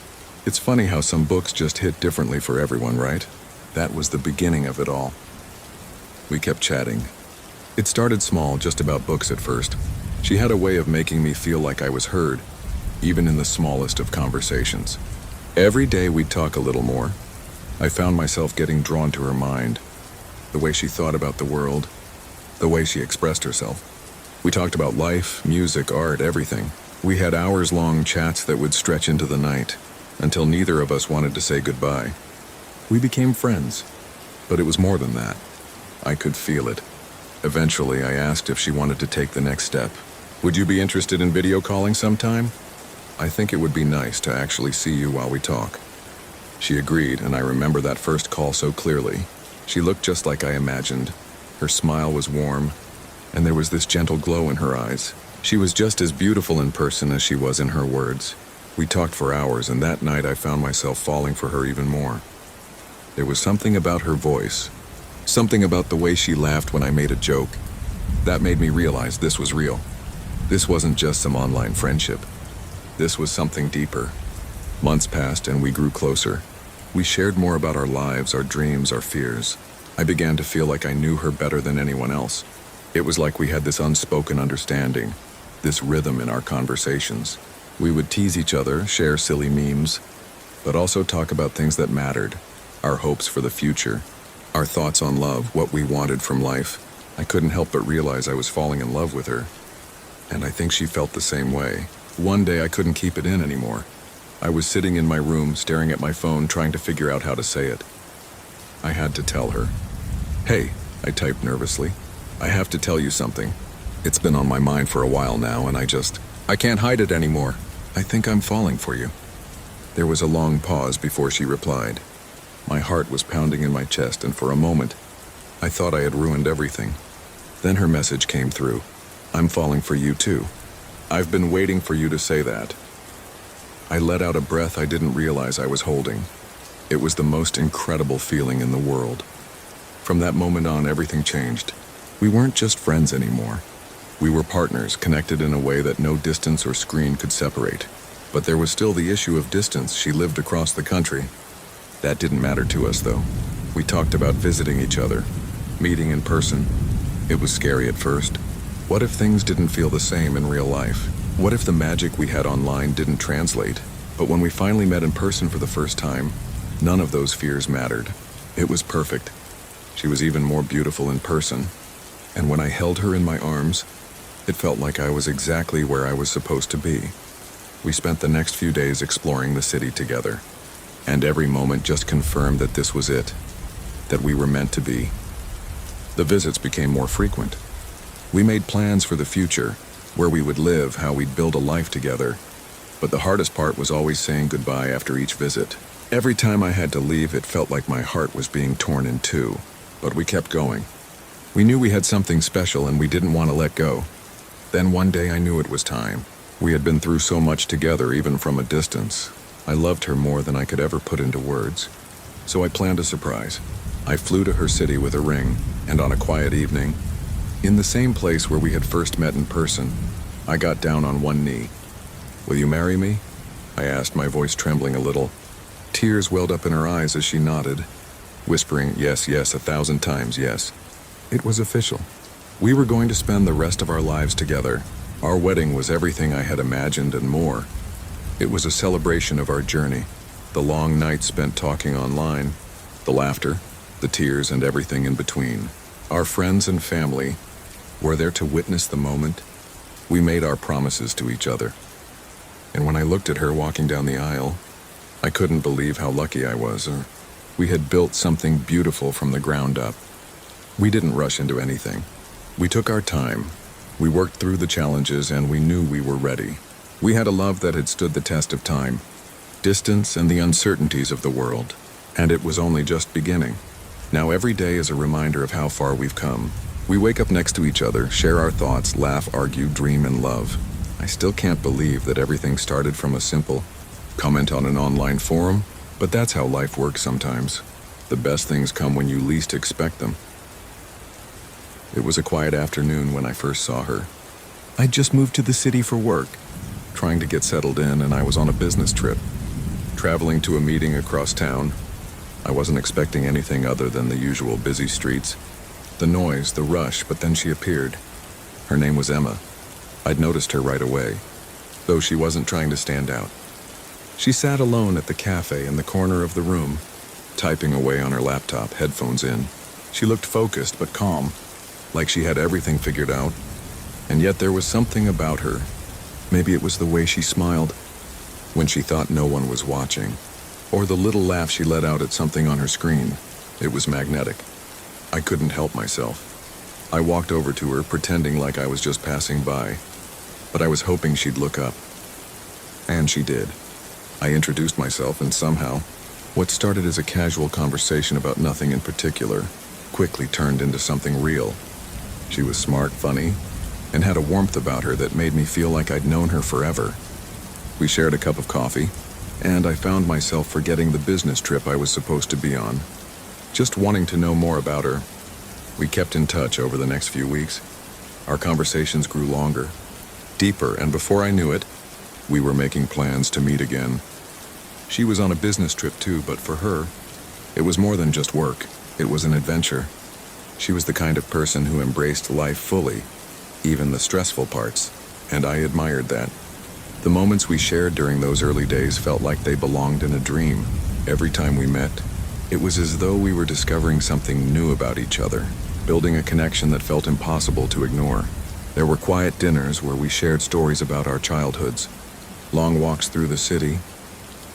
It's funny how some books just hit differently for everyone, right?" That was the beginning of it all. We kept chatting. It started small, just about books at first. She had a way of making me feel like I was heard, even in the smallest of conversations. Every day we'd talk a little more. I found myself getting drawn to her mind, the way she thought about the world, the way she expressed herself. We talked about life, music, art, everything. We had hours-long chats that would stretch into the night, until neither of us wanted to say goodbye. We became friends, but it was more than that. I could feel it. Eventually, I asked if she wanted to take the next step. "Would you be interested in video calling sometime? I think it would be nice to actually see you while we talk." She agreed, and I remember that first call so clearly. She looked just like I imagined. Her smile was warm, and there was this gentle glow in her eyes. She was just as beautiful in person as she was in her words. We talked for hours, and that night I found myself falling for her even more. There was something about her voice, something about the way she laughed when I made a joke, that made me realize this was real. This wasn't just some online friendship. This was something deeper. Months passed and we grew closer. We shared more about our lives, our dreams, our fears. I began to feel like I knew her better than anyone else. It was like we had this unspoken understanding, this rhythm in our conversations. We would tease each other, share silly memes, but also talk about things that mattered, our hopes for the future, our thoughts on love, what we wanted from life. I couldn't help but realize I was falling in love with her, and I think she felt the same way. One day I couldn't keep it in anymore. I was sitting in my room, staring at my phone, trying to figure out how to say it. I had to tell her. "Hey," I typed nervously. "I have to tell you something. It's been on my mind for a while now, and I can't hide it anymore. I think I'm falling for you." There was a long pause before she replied. My heart was pounding in my chest, and for a moment, I thought I had ruined everything. Then her message came through. "I'm falling for you too. I've been waiting for you to say that." I let out a breath I didn't realize I was holding. It was the most incredible feeling in the world. From that moment on, everything changed. We weren't just friends anymore. We were partners, connected in a way that no distance or screen could separate. But there was still the issue of distance. She lived across the country. That didn't matter to us, though. We talked about visiting each other, meeting in person. It was scary at first. What if things didn't feel the same in real life? What if the magic we had online didn't translate? But when we finally met in person for the first time, none of those fears mattered. It was perfect. She was even more beautiful in person. And when I held her in my arms, it felt like I was exactly where I was supposed to be. We spent the next few days exploring the city together. And every moment just confirmed that this was it, that we were meant to be. The visits became more frequent. We made plans for the future, where we would live, how we'd build a life together. But the hardest part was always saying goodbye after each visit. Every time I had to leave, it felt like my heart was being torn in two. But we kept going. We knew we had something special and we didn't want to let go. Then one day I knew it was time. We had been through so much together, even from a distance. I loved her more than I could ever put into words. So I planned a surprise. I flew to her city with a ring, and on a quiet evening, in the same place where we had first met in person, I got down on one knee. "Will you marry me?" I asked, my voice trembling a little. Tears welled up in her eyes as she nodded, whispering, "Yes, yes, 1,000 times yes." It was official. We were going to spend the rest of our lives together. Our wedding was everything I had imagined and more. It was a celebration of our journey, the long nights spent talking online, the laughter, the tears, and everything in between. Our friends and family were there to witness the moment. We made our promises to each other. And when I looked at her walking down the aisle, I couldn't believe how lucky I was. We had built something beautiful from the ground up. We didn't rush into anything. We took our time. We worked through the challenges, and we knew we were ready. We had a love that had stood the test of time, distance, and the uncertainties of the world. And it was only just beginning. Now every day is a reminder of how far we've come. We wake up next to each other, share our thoughts, laugh, argue, dream, and love. I still can't believe that everything started from a simple comment on an online forum, but that's how life works sometimes. The best things come when you least expect them. It was a quiet afternoon when I first saw her. I'd just moved to the city for work, trying to get settled in, and I was on a business trip, traveling to a meeting across town. I wasn't expecting anything other than the usual busy streets, the noise, the rush, but then she appeared. Her name was Emma. I'd noticed her right away, though she wasn't trying to stand out. She sat alone at the cafe in the corner of the room, typing away on her laptop, headphones in. She looked focused but calm, like she had everything figured out. And yet there was something about her. Maybe it was the way she smiled when she thought no one was watching, or the little laugh she let out at something on her screen. It was magnetic. I couldn't help myself. I walked over to her, pretending like I was just passing by, but I was hoping she'd look up. And she did. I introduced myself, and somehow, what started as a casual conversation about nothing in particular quickly turned into something real. She was smart, funny, and had a warmth about her that made me feel like I'd known her forever. We shared a cup of coffee, and I found myself forgetting the business trip I was supposed to be on, just wanting to know more about her. We kept in touch over the next few weeks. Our conversations grew longer, deeper, and before I knew it, we were making plans to meet again. She was on a business trip too, but for her, it was more than just work. It was an adventure. She was the kind of person who embraced life fully, even the stressful parts, and I admired that. The moments we shared during those early days felt like they belonged in a dream. Every time we met, it was as though we were discovering something new about each other, building a connection that felt impossible to ignore. There were quiet dinners where we shared stories about our childhoods, long walks through the city,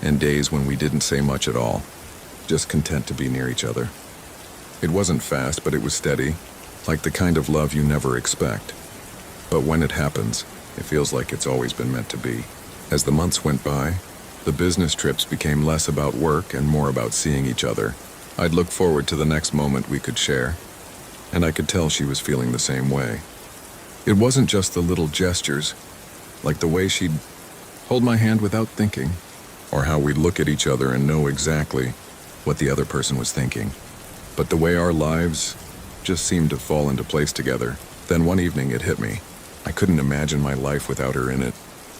and days when we didn't say much at all, just content to be near each other. It wasn't fast, but it was steady, like the kind of love you never expect. But when it happens, it feels like it's always been meant to be. As the months went by, the business trips became less about work and more about seeing each other. I'd look forward to the next moment we could share, and I could tell she was feeling the same way. It wasn't just the little gestures, like the way she'd hold my hand without thinking, or how we'd look at each other and know exactly what the other person was thinking, but the way our lives just seemed to fall into place together. Then one evening it hit me. I couldn't imagine my life without her in it.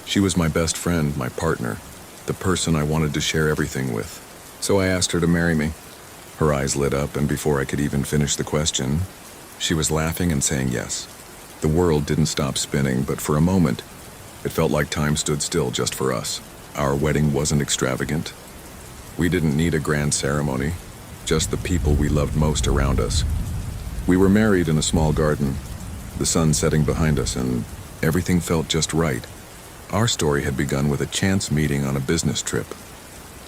She was my best friend, my partner, the person I wanted to share everything with. So I asked her to marry me. Her eyes lit up, and before I could even finish the question, she was laughing and saying yes. The world didn't stop spinning, but for a moment, it felt like time stood still just for us. Our wedding wasn't extravagant. We didn't need a grand ceremony, just the people we loved most around us. We were married in a small garden, the sun setting behind us, and everything felt just right. Our story had begun with a chance meeting on a business trip,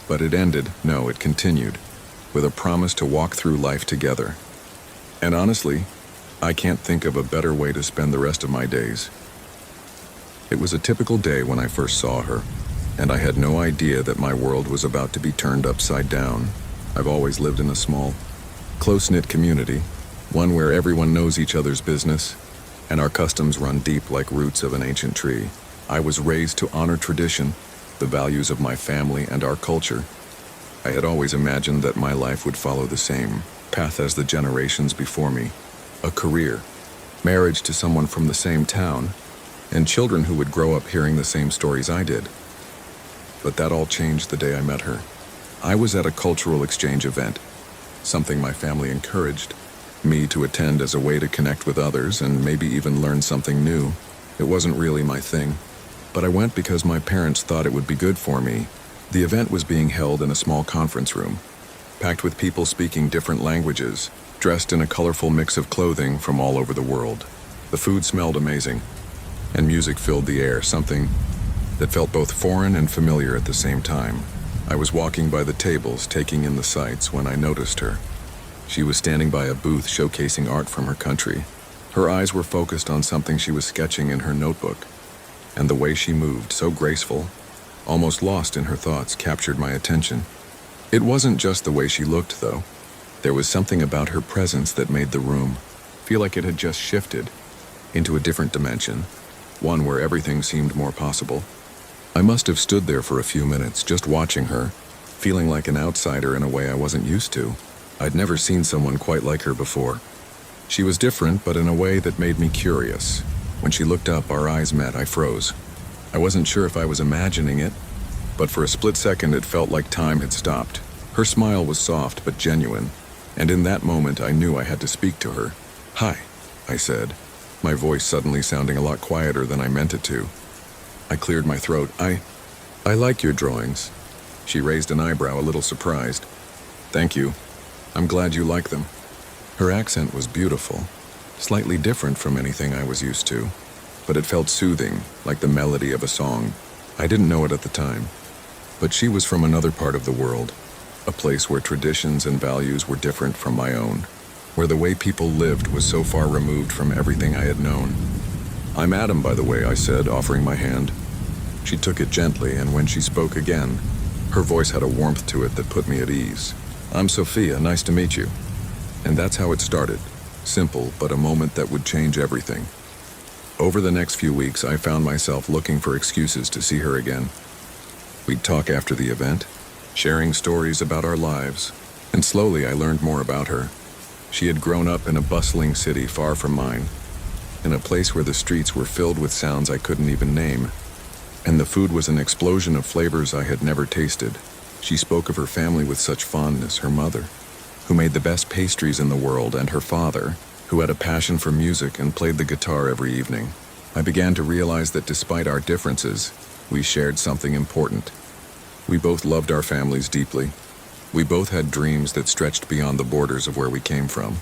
but it continued, with a promise to walk through life together. And honestly, I can't think of a better way to spend the rest of my days. It was a typical day when I first saw her, and I had no idea that my world was about to be turned upside down. I've always lived in a small, close-knit community, one where everyone knows each other's business, and our customs run deep like roots of an ancient tree. I was raised to honor tradition, the values of my family and our culture. I had always imagined that my life would follow the same path as the generations before me. A career, marriage to someone from the same town, and children who would grow up hearing the same stories I did. But that all changed the day I met her. I was at a cultural exchange event, something my family encouraged me to attend as a way to connect with others and maybe even learn something new. It wasn't really my thing, but I went because my parents thought it would be good for me. The event was being held in a small conference room, packed with people speaking different languages, dressed in a colorful mix of clothing from all over the world. The food smelled amazing, and music filled the air, something that felt both foreign and familiar at the same time. I was walking by the tables, taking in the sights, when I noticed her. She was standing by a booth showcasing art from her country. Her eyes were focused on something she was sketching in her notebook, and the way she moved, so graceful, almost lost in her thoughts, captured my attention. It wasn't just the way she looked, though. There was something about her presence that made the room feel like it had just shifted into a different dimension, one where everything seemed more possible. I must have stood there for a few minutes, just watching her, feeling like an outsider in a way I wasn't used to. I'd never seen someone quite like her before. She was different, but in a way that made me curious. When she looked up, our eyes met. I froze. I wasn't sure if I was imagining it, but for a split second it felt like time had stopped. Her smile was soft but genuine, and in that moment I knew I had to speak to her. "Hi," I said, my voice suddenly sounding a lot quieter than I meant it to. I cleared my throat. I like your drawings." She raised an eyebrow, a little surprised. "Thank you. I'm glad you like them." Her accent was beautiful, slightly different from anything I was used to, but it felt soothing, like the melody of a song. I didn't know it at the time, but she was from another part of the world, a place where traditions and values were different from my own, where the way people lived was so far removed from everything I had known. "I'm Adam, by the way," I said, offering my hand. She took it gently, and when she spoke again, her voice had a warmth to it that put me at ease. "I'm Sophia, nice to meet you." And that's how it started. Simple, but a moment that would change everything. Over the next few weeks, I found myself looking for excuses to see her again. We'd talk after the event, sharing stories about our lives, and slowly I learned more about her. She had grown up in a bustling city far from mine, in a place where the streets were filled with sounds I couldn't even name, and the food was an explosion of flavors I had never tasted. She spoke of her family with such fondness, her mother, who made the best pastries in the world, and her father, who had a passion for music and played the guitar every evening. I began to realize that despite our differences, we shared something important. We both loved our families deeply. We both had dreams that stretched beyond the borders of where we came from.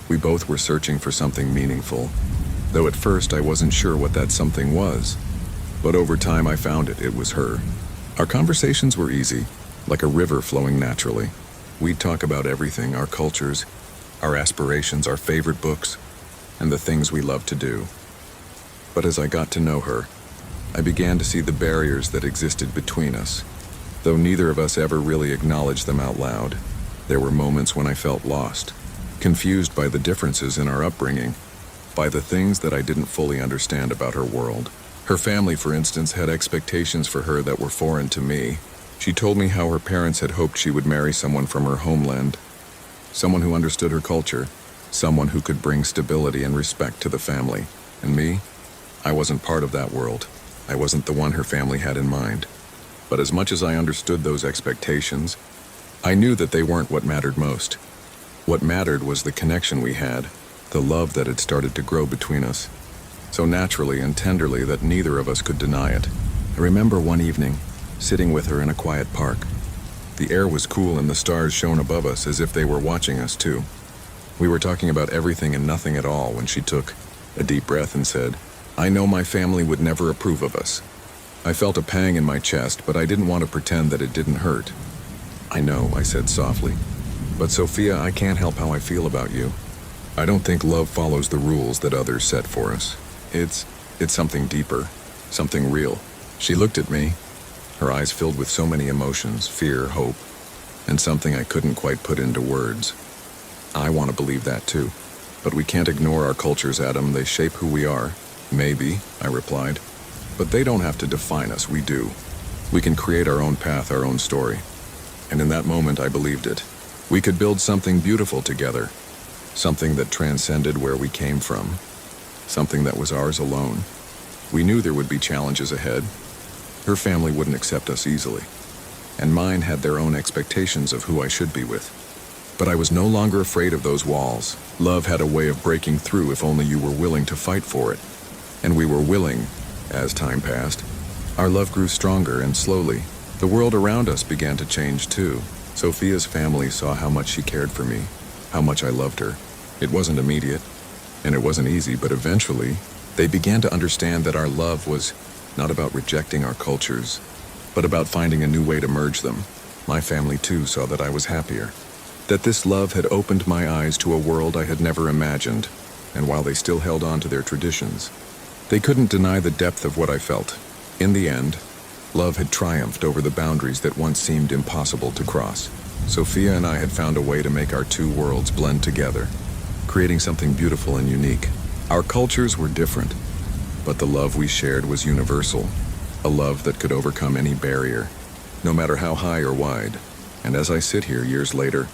We both were searching for something meaningful, though at first I wasn't sure what that something was. But over time I found it. It was her. Our conversations were easy, like a river flowing naturally. We'd talk about everything, our cultures, our aspirations, our favorite books, and the things we loved to do. But as I got to know her, I began to see the barriers that existed between us. Though neither of us ever really acknowledged them out loud, there were moments when I felt lost, confused by the differences in our upbringing, by the things that I didn't fully understand about her world. Her family, for instance, had expectations for her that were foreign to me. She told me how her parents had hoped she would marry someone from her homeland, someone who understood her culture, someone who could bring stability and respect to the family. And me? I wasn't part of that world. I wasn't the one her family had in mind. But as much as I understood those expectations, I knew that they weren't what mattered most. What mattered was the connection we had, the love that had started to grow between us, so naturally and tenderly that neither of us could deny it. I remember one evening, sitting with her in a quiet park. The air was cool and the stars shone above us as if they were watching us too. We were talking about everything and nothing at all when she took a deep breath and said, "I know my family would never approve of us." I felt a pang in my chest, but I didn't want to pretend that it didn't hurt. "I know," I said softly. "But Sophia, I can't help how I feel about you. I don't think love follows the rules that others set for us. It's something deeper, something real." She looked at me, her eyes filled with so many emotions, fear, hope, and something I couldn't quite put into words. "I want to believe that too. But we can't ignore our cultures, Adam. They shape who we are." "Maybe," I replied. "But they don't have to define us. We do. We can create our own path, our own story." And in that moment, I believed it. We could build something beautiful together, something that transcended where we came from, something that was ours alone. We knew there would be challenges ahead. Her family wouldn't accept us easily, and mine had their own expectations of who I should be with. But I was no longer afraid of those walls. Love had a way of breaking through if only you were willing to fight for it. And we were willing, as time passed. Our love grew stronger, and slowly, the world around us began to change too. Sophia's family saw how much she cared for me, how much I loved her. It wasn't immediate, and it wasn't easy, but eventually, they began to understand that our love was not about rejecting our cultures, but about finding a new way to merge them. My family too saw that I was happier, that this love had opened my eyes to a world I had never imagined, and while they still held on to their traditions, they couldn't deny the depth of what I felt. In the end, love had triumphed over the boundaries that once seemed impossible to cross. Sophia and I had found a way to make our two worlds blend together, creating something beautiful and unique. Our cultures were different, but the love we shared was universal, a love that could overcome any barrier, no matter how high or wide. And as I sit here years later,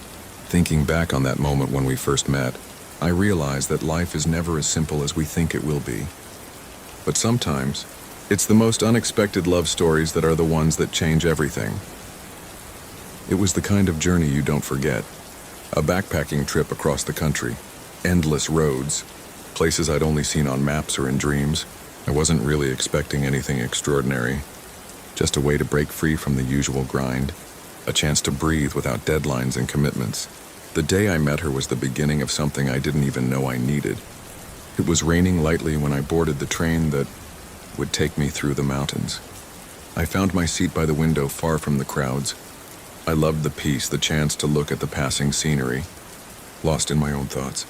thinking back on that moment when we first met, I realize that life is never as simple as we think it will be. But sometimes, it's the most unexpected love stories that are the ones that change everything. It was the kind of journey you don't forget. A backpacking trip across the country, endless roads, places I'd only seen on maps or in dreams. I wasn't really expecting anything extraordinary, just a way to break free from the usual grind, a chance to breathe without deadlines and commitments. The day I met her was the beginning of something I didn't even know I needed. It was raining lightly when I boarded the train that would take me through the mountains. I found my seat by the window, far from the crowds. I loved the peace, the chance to look at the passing scenery, lost in my own thoughts.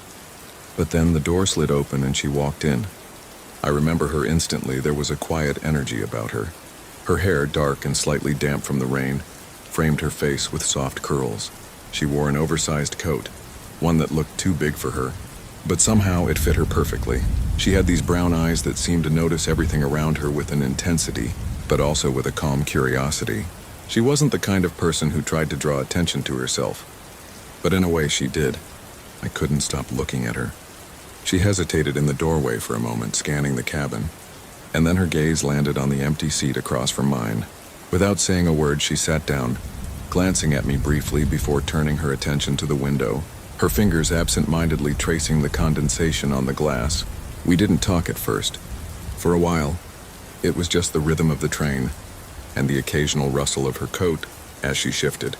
But then the door slid open and she walked in. I remember her instantly. There was a quiet energy about her. Her hair, dark and slightly damp from the rain, framed her face with soft curls. She wore an oversized coat, one that looked too big for her, but somehow it fit her perfectly. She had these brown eyes that seemed to notice everything around her with an intensity, but also with a calm curiosity. She wasn't the kind of person who tried to draw attention to herself, but in a way she did. I couldn't stop looking at her. She hesitated in the doorway for a moment, scanning the cabin, and then her gaze landed on the empty seat across from mine. Without saying a word, she sat down, glancing at me briefly before turning her attention to the window, her fingers absent-mindedly tracing the condensation on the glass. We didn't talk at first. For a while, it was just the rhythm of the train and the occasional rustle of her coat as she shifted.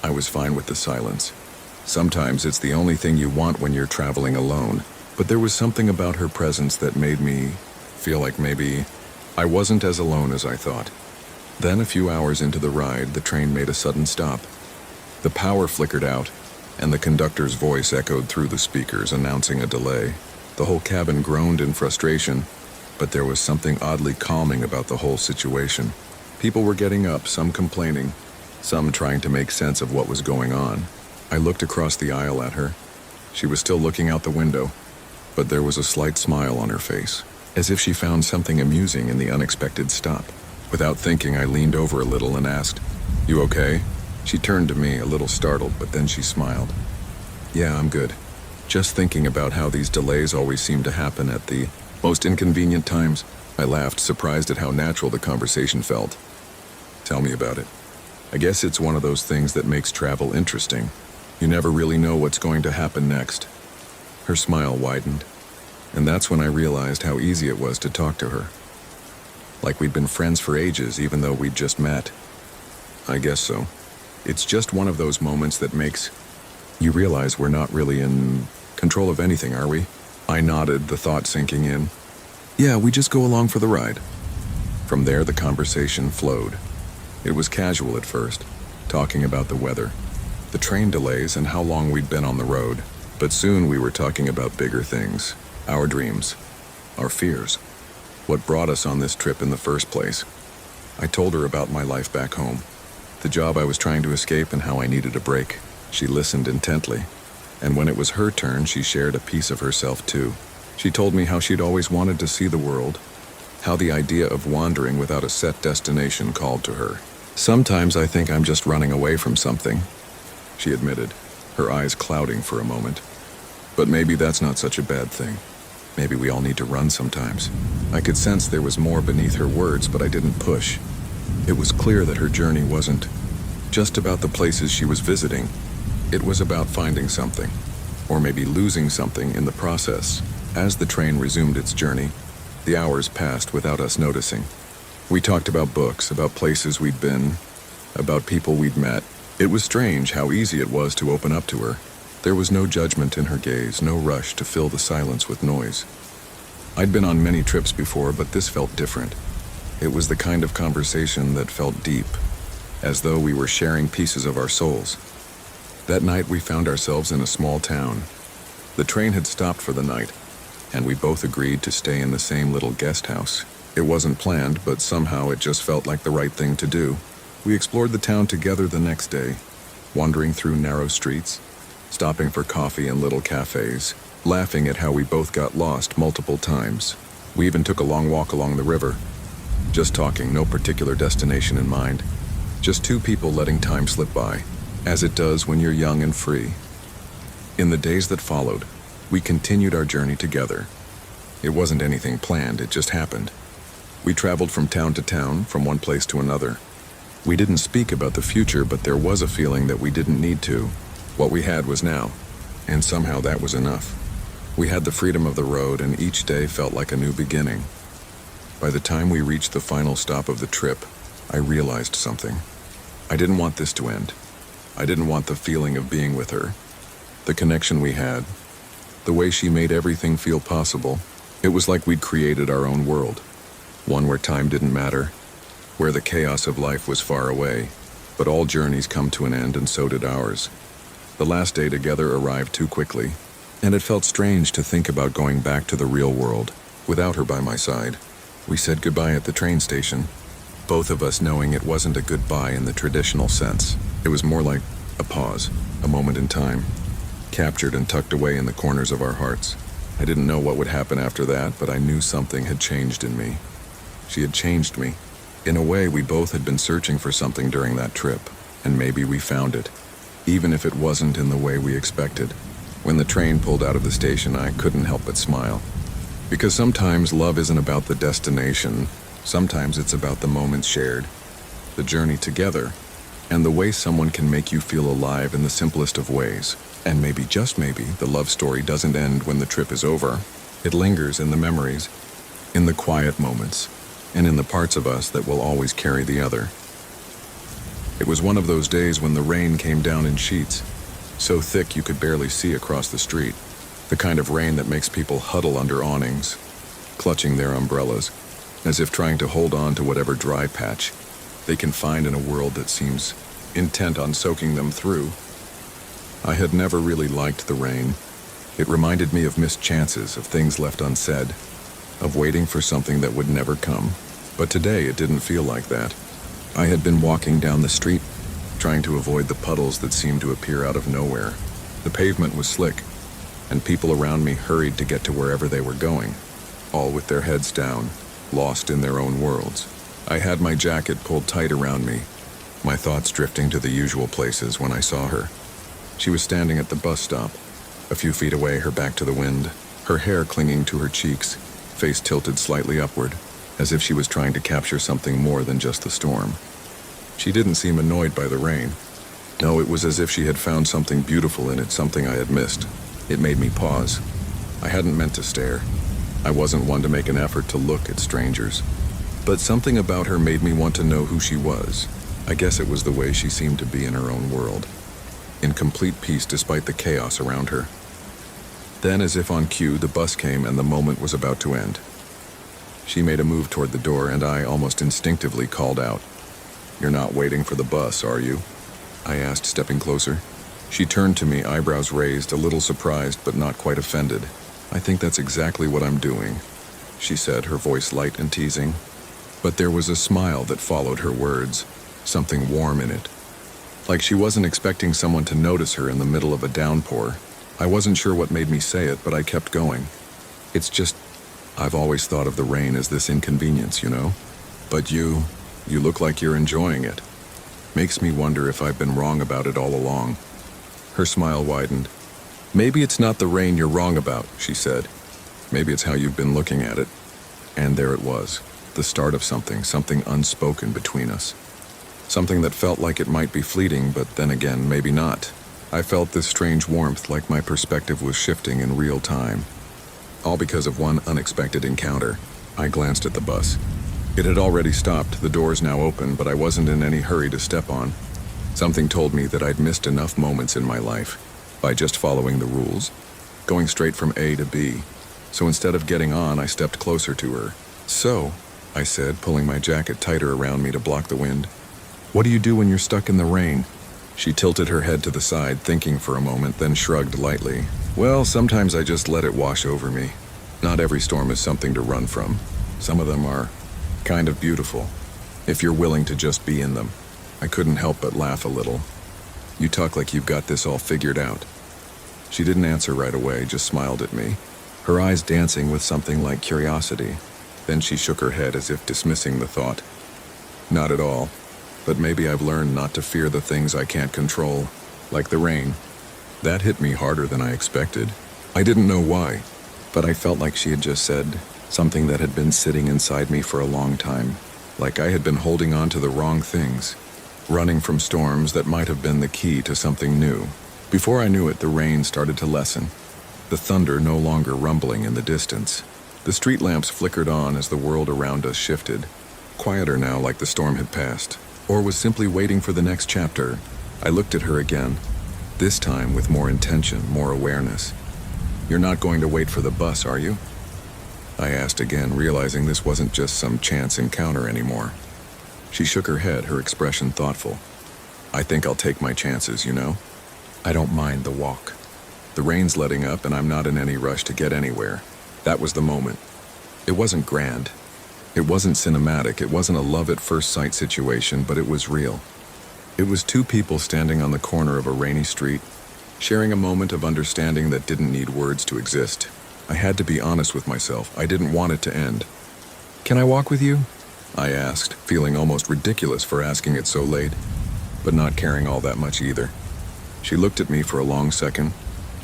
I was fine with the silence. Sometimes it's the only thing you want when you're traveling alone, but there was something about her presence that made me feel like maybe I wasn't as alone as I thought. Then, a few hours into the ride, the train made a sudden stop. The power flickered out, and the conductor's voice echoed through the speakers, announcing a delay. The whole cabin groaned in frustration, but there was something oddly calming about the whole situation. People were getting up, some complaining, some trying to make sense of what was going on. I looked across the aisle at her. She was still looking out the window, but there was a slight smile on her face, as if she found something amusing in the unexpected stop. Without thinking, I leaned over a little and asked, "You okay?" She turned to me, a little startled, but then she smiled. "Yeah, I'm good. Just thinking about how these delays always seem to happen at the most inconvenient times." I laughed, surprised at how natural the conversation felt. "Tell me about it. I guess it's one of those things that makes travel interesting. You never really know what's going to happen next." Her smile widened, and that's when I realized how easy it was to talk to her. Like we'd been friends for ages, even though we'd just met. I guess so. It's just one of those moments that makes you realize we're not really in control of anything, are we? I nodded, the thought sinking in. "Yeah, we just go along for the ride." From there, the conversation flowed. It was casual at first, talking about the weather, the train delays, and how long we'd been on the road. But soon we were talking about bigger things, our dreams, our fears, what brought us on this trip in the first place. I told her about my life back home, the job I was trying to escape, and how I needed a break. She listened intently, and when it was her turn, she shared a piece of herself too. She told me how she'd always wanted to see the world, how the idea of wandering without a set destination called to her. "Sometimes I think I'm just running away from something," she admitted, her eyes clouding for a moment. "But maybe that's not such a bad thing. Maybe we all need to run sometimes. I could sense there was more beneath her words, but I didn't push. It was clear that her journey wasn't just about the places she was visiting. It was about finding something, or maybe losing something in the process. As the train resumed its journey, the hours passed without us noticing. We talked about books, about places we'd been, about people we'd met. It was strange how easy it was to open up to her. There was no judgment in her gaze, no rush to fill the silence with noise. I'd been on many trips before, but this felt different. It was the kind of conversation that felt deep, as though we were sharing pieces of our souls. That night we found ourselves in a small town. The train had stopped for the night, and we both agreed to stay in the same little guest house. It wasn't planned, but somehow it just felt like the right thing to do. We explored the town together the next day, wandering through narrow streets, stopping for coffee in little cafes, laughing at how we both got lost multiple times. We even took a long walk along the river, just talking, no particular destination in mind. Just two people letting time slip by, as it does when you're young and free. In the days that followed, we continued our journey together. It wasn't anything planned, it just happened. We traveled from town to town, from one place to another. We didn't speak about the future, but there was a feeling that we didn't need to. What we had was now, and somehow that was enough. We had the freedom of the road, and each day felt like a new beginning. By the time we reached the final stop of the trip, I realized something. I didn't want this to end. I didn't want the feeling of being with her, the connection we had, the way she made everything feel possible. It was like we'd created our own world, one where time didn't matter, where the chaos of life was far away, but all journeys come to an end, and so did ours. The last day together arrived too quickly, and it felt strange to think about going back to the real world without her by my side. We said goodbye at the train station, both of us knowing it wasn't a goodbye in the traditional sense. It was more like a pause, a moment in time, captured and tucked away in the corners of our hearts. I didn't know what would happen after that, but I knew something had changed in me. She had changed me. In a way, we both had been searching for something during that trip, and maybe we found it, even if it wasn't in the way we expected. When the train pulled out of the station, I couldn't help but smile. Because sometimes love isn't about the destination, sometimes it's about the moments shared, the journey together, and the way someone can make you feel alive in the simplest of ways. And maybe, just maybe, the love story doesn't end when the trip is over. It lingers in the memories, in the quiet moments, and in the parts of us that will always carry the other. It was one of those days when the rain came down in sheets, so thick you could barely see across the street. The kind of rain that makes people huddle under awnings, clutching their umbrellas, as if trying to hold on to whatever dry patch they can find in a world that seems intent on soaking them through. I had never really liked the rain. It reminded me of missed chances, of things left unsaid, of waiting for something that would never come. But today it didn't feel like that. I had been walking down the street, trying to avoid the puddles that seemed to appear out of nowhere. The pavement was slick, and people around me hurried to get to wherever they were going, all with their heads down, lost in their own worlds. I had my jacket pulled tight around me, my thoughts drifting to the usual places when I saw her. She was standing at the bus stop, a few feet away, her back to the wind, her hair clinging to her cheeks, face tilted slightly upward, as if she was trying to capture something more than just the storm. She didn't seem annoyed by the rain. No, it was as if she had found something beautiful in it, something I had missed. It made me pause. I hadn't meant to stare. I wasn't one to make an effort to look at strangers. But something about her made me want to know who she was. I guess it was the way she seemed to be in her own world, in complete peace despite the chaos around her. Then, as if on cue, the bus came and the moment was about to end. She made a move toward the door, and I almost instinctively called out, "You're not waiting for the bus, are you?" I asked, stepping closer. She turned to me, eyebrows raised, a little surprised but not quite offended. "I think that's exactly what I'm doing," she said, her voice light and teasing. But there was a smile that followed her words, something warm in it. Like she wasn't expecting someone to notice her in the middle of a downpour. I wasn't sure what made me say it, but I kept going. "It's just, I've always thought of the rain as this inconvenience, you know? But you look like you're enjoying it. Makes me wonder if I've been wrong about it all along." Her smile widened. "Maybe it's not the rain you're wrong about," she said. Maybe it's how you've been looking at it. And there it was, the start of something unspoken between us. Something that felt like it might be fleeting, but then again, maybe not. I felt this strange warmth, like my perspective was shifting in real time. All because of one unexpected encounter. I glanced at the bus. It had already stopped, the doors now open, but I wasn't in any hurry to step on. Something told me that I'd missed enough moments in my life by just following the rules, going straight from A to B. So instead of getting on, I stepped closer to her. "So," I said, pulling my jacket tighter around me to block the wind, "what do you do when you're stuck in the rain?" She tilted her head to the side, thinking for a moment, then shrugged lightly. "Well, sometimes I just let it wash over me. Not every storm is something to run from. Some of them are kind of beautiful, if you're willing to just be in them." I couldn't help but laugh a little. "You talk like you've got this all figured out." She didn't answer right away, just smiled at me, her eyes dancing with something like curiosity. Then she shook her head as if dismissing the thought. "Not at all. But maybe I've learned not to fear the things I can't control, like the rain." That hit me harder than I expected. I didn't know why, but I felt like she had just said something that had been sitting inside me for a long time, like I had been holding on to the wrong things, running from storms that might have been the key to something new. Before I knew it, the rain started to lessen, the thunder no longer rumbling in the distance. The street lamps flickered on as the world around us shifted, quieter now, like the storm had passed, or was simply waiting for the next chapter. I looked at her again, this time with more intention, more awareness. "You're not going to wait for the bus, are you?" I asked again, realizing this wasn't just some chance encounter anymore. She shook her head, her expression thoughtful. "I think I'll take my chances, you know? I don't mind the walk. The rain's letting up and I'm not in any rush to get anywhere." That was the moment. It wasn't grand. It wasn't cinematic. It wasn't a love-at-first-sight situation, but it was real. It was two people standing on the corner of a rainy street, sharing a moment of understanding that didn't need words to exist. I had to be honest with myself. I didn't want it to end. "Can I walk with you?" I asked, feeling almost ridiculous for asking it so late, but not caring all that much either. She looked at me for a long second,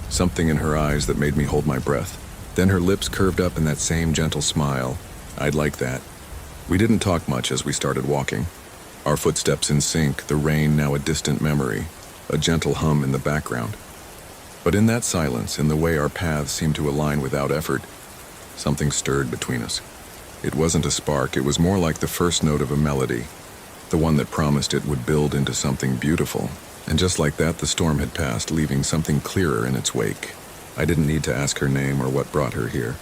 something in her eyes that made me hold my breath. Then her lips curved up in that same gentle smile. I'd like that. We didn't talk much as we started walking. Our footsteps in sync, the rain now a distant memory, a gentle hum in the background. But in that silence, in the way our paths seemed to align without effort, something stirred between us. It wasn't a spark, it was more like the first note of a melody, the one that promised it would build into something beautiful. And just like that, the storm had passed, leaving something clearer in its wake. I didn't need to ask her name or what brought her here.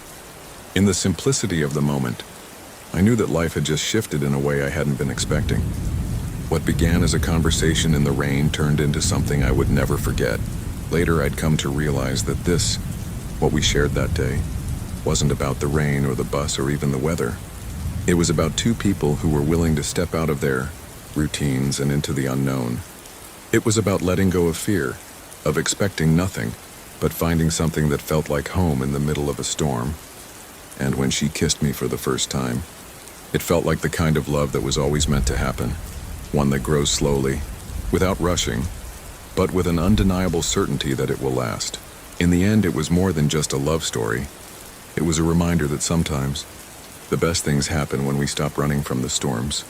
In the simplicity of the moment, I knew that life had just shifted in a way I hadn't been expecting. What began as a conversation in the rain turned into something I would never forget. Later, I'd come to realize that this, what we shared that day, wasn't about the rain or the bus or even the weather. It was about two people who were willing to step out of their routines and into the unknown. It was about letting go of fear, of expecting nothing, but finding something that felt like home in the middle of a storm. And when she kissed me for the first time, it felt like the kind of love that was always meant to happen, one that grows slowly, without rushing, but with an undeniable certainty that it will last. In the end, it was more than just a love story. It was a reminder that sometimes the best things happen when we stop running from the storms.